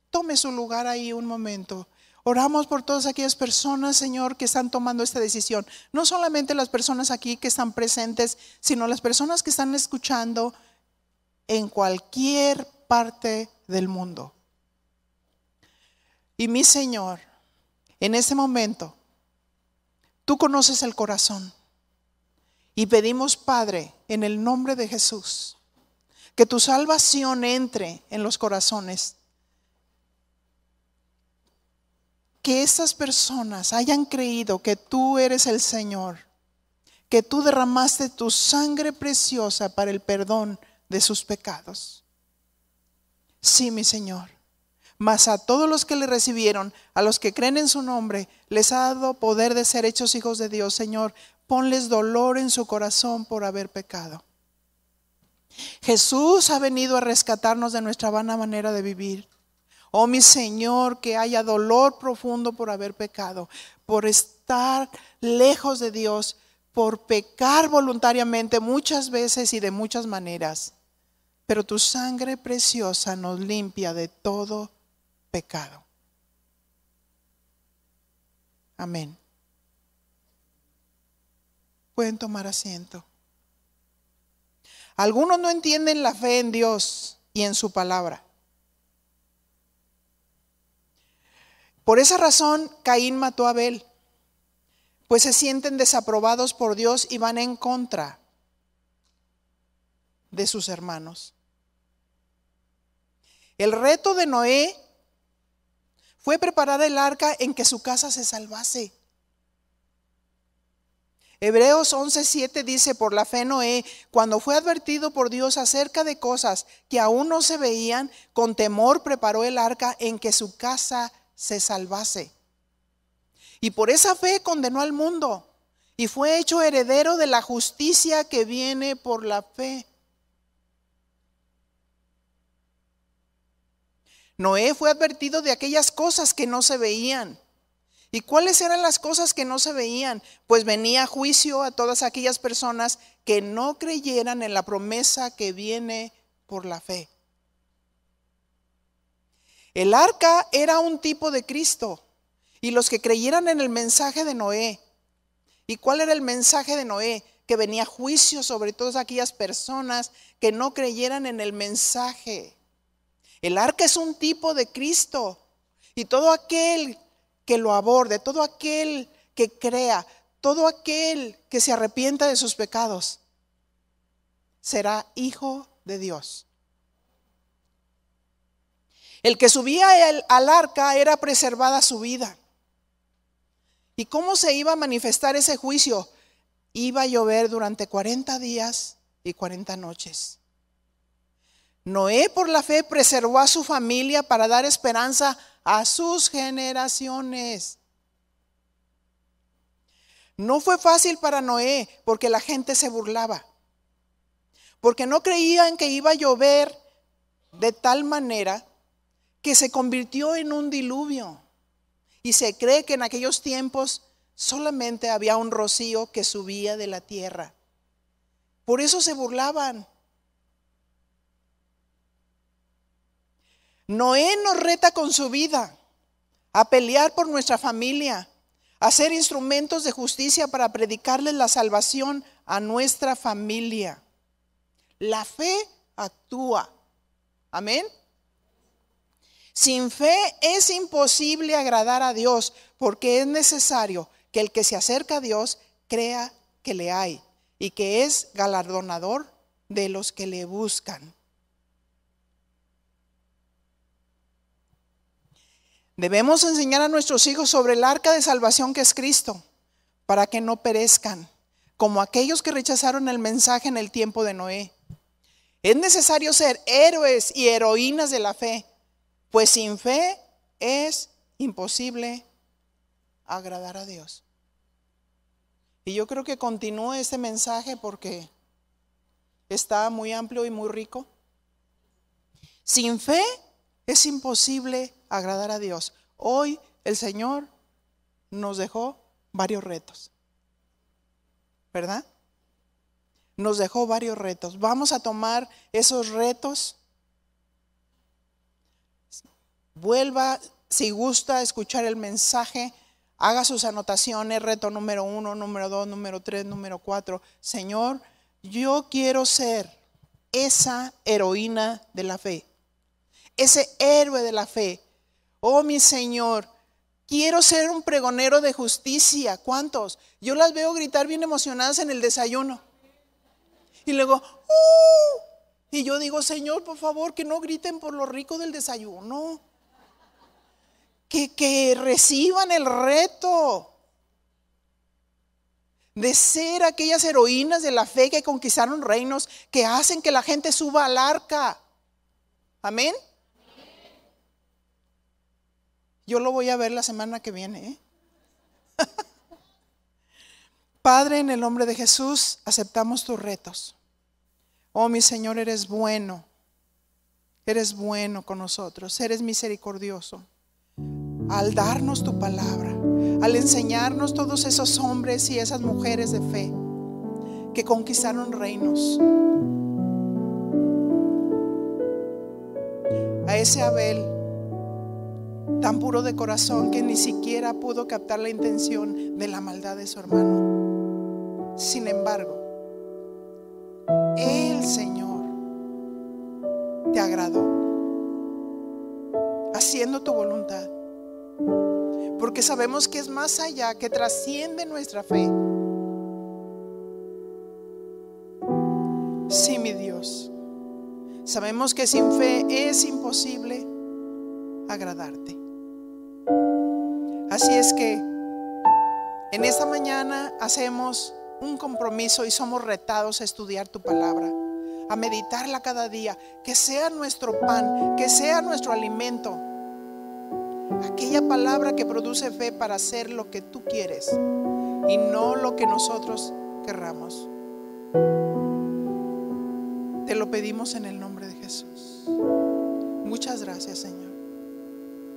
Tome su lugar ahí un momento. Oramos por todas aquellas personas, Señor, que están tomando esta decisión. No solamente las personas aquí que están presentes, sino las personas que están escuchando en cualquier parte del mundo. Y mi Señor, en este momento, tú conoces el corazón. Y pedimos, Padre, en el nombre de Jesús, que tu salvación entre en los corazones. Que estas personas hayan creído que tú eres el Señor, que tú derramaste tu sangre preciosa para el perdón de sus pecados. Sí, mi Señor. Mas a todos los que le recibieron, a los que creen en su nombre, les ha dado poder de ser hechos hijos de Dios. Señor, ponles dolor en su corazón por haber pecado. Jesús ha venido a rescatarnos de nuestra vana manera de vivir. Oh mi Señor, que haya dolor profundo por haber pecado, por estar lejos de Dios, por pecar voluntariamente muchas veces y de muchas maneras. Pero tu sangre preciosa nos limpia de todo pecado. Amén. Pueden tomar asiento. Algunos no entienden la fe en Dios y en su palabra. Por esa razón, Caín mató a Abel, pues se sienten desaprobados por Dios y van en contra de sus hermanos. El reto de Noé fue preparar el arca en que su casa se salvase. Hebreos 11:7 dice, por la fe Noé, cuando fue advertido por Dios acerca de cosas que aún no se veían, con temor preparó el arca en que su casa se salvase. Y por esa fe condenó al mundo y fue hecho heredero de la justicia que viene por la fe. Noé fue advertido de aquellas cosas que no se veían. ¿Y cuáles eran las cosas que no se veían? Pues venía juicio a todas aquellas personas que no creyeran en la promesa que viene por la fe. El arca era un tipo de Cristo y los que creyeran en el mensaje de Noé. ¿Y cuál era el mensaje de Noé? Que venía juicio sobre todas aquellas personas que no creyeran en el mensaje. El arca es un tipo de Cristo y todo aquel que lo aborde, todo aquel que crea, todo aquel que se arrepienta de sus pecados, será hijo de Dios. El que subía al arca era preservada su vida. ¿Y cómo se iba a manifestar ese juicio? Iba a llover durante 40 días y 40 noches. Noé, por la fe, preservó a su familia para dar esperanza a sus generaciones. No fue fácil para Noé porque la gente se burlaba, porque no creían que iba a llover de tal manera que se convirtió en un diluvio. Y se cree que en aquellos tiempos solamente había un rocío que subía de la tierra. Por eso se burlaban. Noé nos reta con su vida a pelear por nuestra familia, a ser instrumentos de justicia para predicarles la salvación a nuestra familia. La fe actúa. Amén. Sin fe es imposible agradar a Dios, porque es necesario que el que se acerca a Dios crea que le hay y que es galardonador de los que le buscan. Debemos enseñar a nuestros hijos sobre el arca de salvación que es Cristo, para que no perezcan, como aquellos que rechazaron el mensaje en el tiempo de Noé. Es necesario ser héroes y heroínas de la fe, pues sin fe es imposible agradar a Dios. Y yo creo que continúe este mensaje porque está muy amplio y muy rico. Sin fe es imposible agradar a Dios. Hoy el Señor nos dejó varios retos, ¿verdad? Nos dejó varios retos. Vamos a tomar esos retos. Vuelva, si gusta, a escuchar el mensaje. Haga sus anotaciones. Reto número 1, número 2, número 3, número 4. Señor, yo quiero ser esa heroína de la fe, ese héroe de la fe. Oh, mi Señor, quiero ser un pregonero de justicia. ¿Cuántos? Yo las veo gritar bien emocionadas en el desayuno. Y luego, y yo digo, Señor, por favor, que no griten por lo rico del desayuno. Que reciban el reto de ser aquellas heroínas de la fe que conquistaron reinos, que hacen que la gente suba al arca. Amén. Yo lo voy a ver la semana que viene, ¿eh? Padre, en el nombre de Jesús, aceptamos tus retos. Oh, mi Señor, eres bueno con nosotros, eres misericordioso. Al darnos tu palabra, al enseñarnos todos esos hombres y esas mujeres de fe que conquistaron reinos. A ese Abel tan puro de corazón que ni siquiera pudo captar la intención de la maldad de su hermano. Sin embargo, el Señor te agradó haciendo tu voluntad, porque sabemos que es más allá, que trasciende nuestra fe. Sí, mi Dios, sabemos que sin fe es imposible agradarte. Así es que en esta mañana hacemos un compromiso y somos retados a estudiar tu palabra, a meditarla cada día, que sea nuestro pan, que sea nuestro alimento, aquella palabra que produce fe para hacer lo que tú quieres y no lo que nosotros querramos. Te lo pedimos en el nombre de Jesús. Muchas gracias, Señor.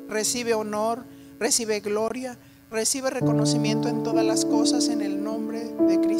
Recibe honor, recibe gloria, recibe reconocimiento en todas las cosas en el nombre de Cristo.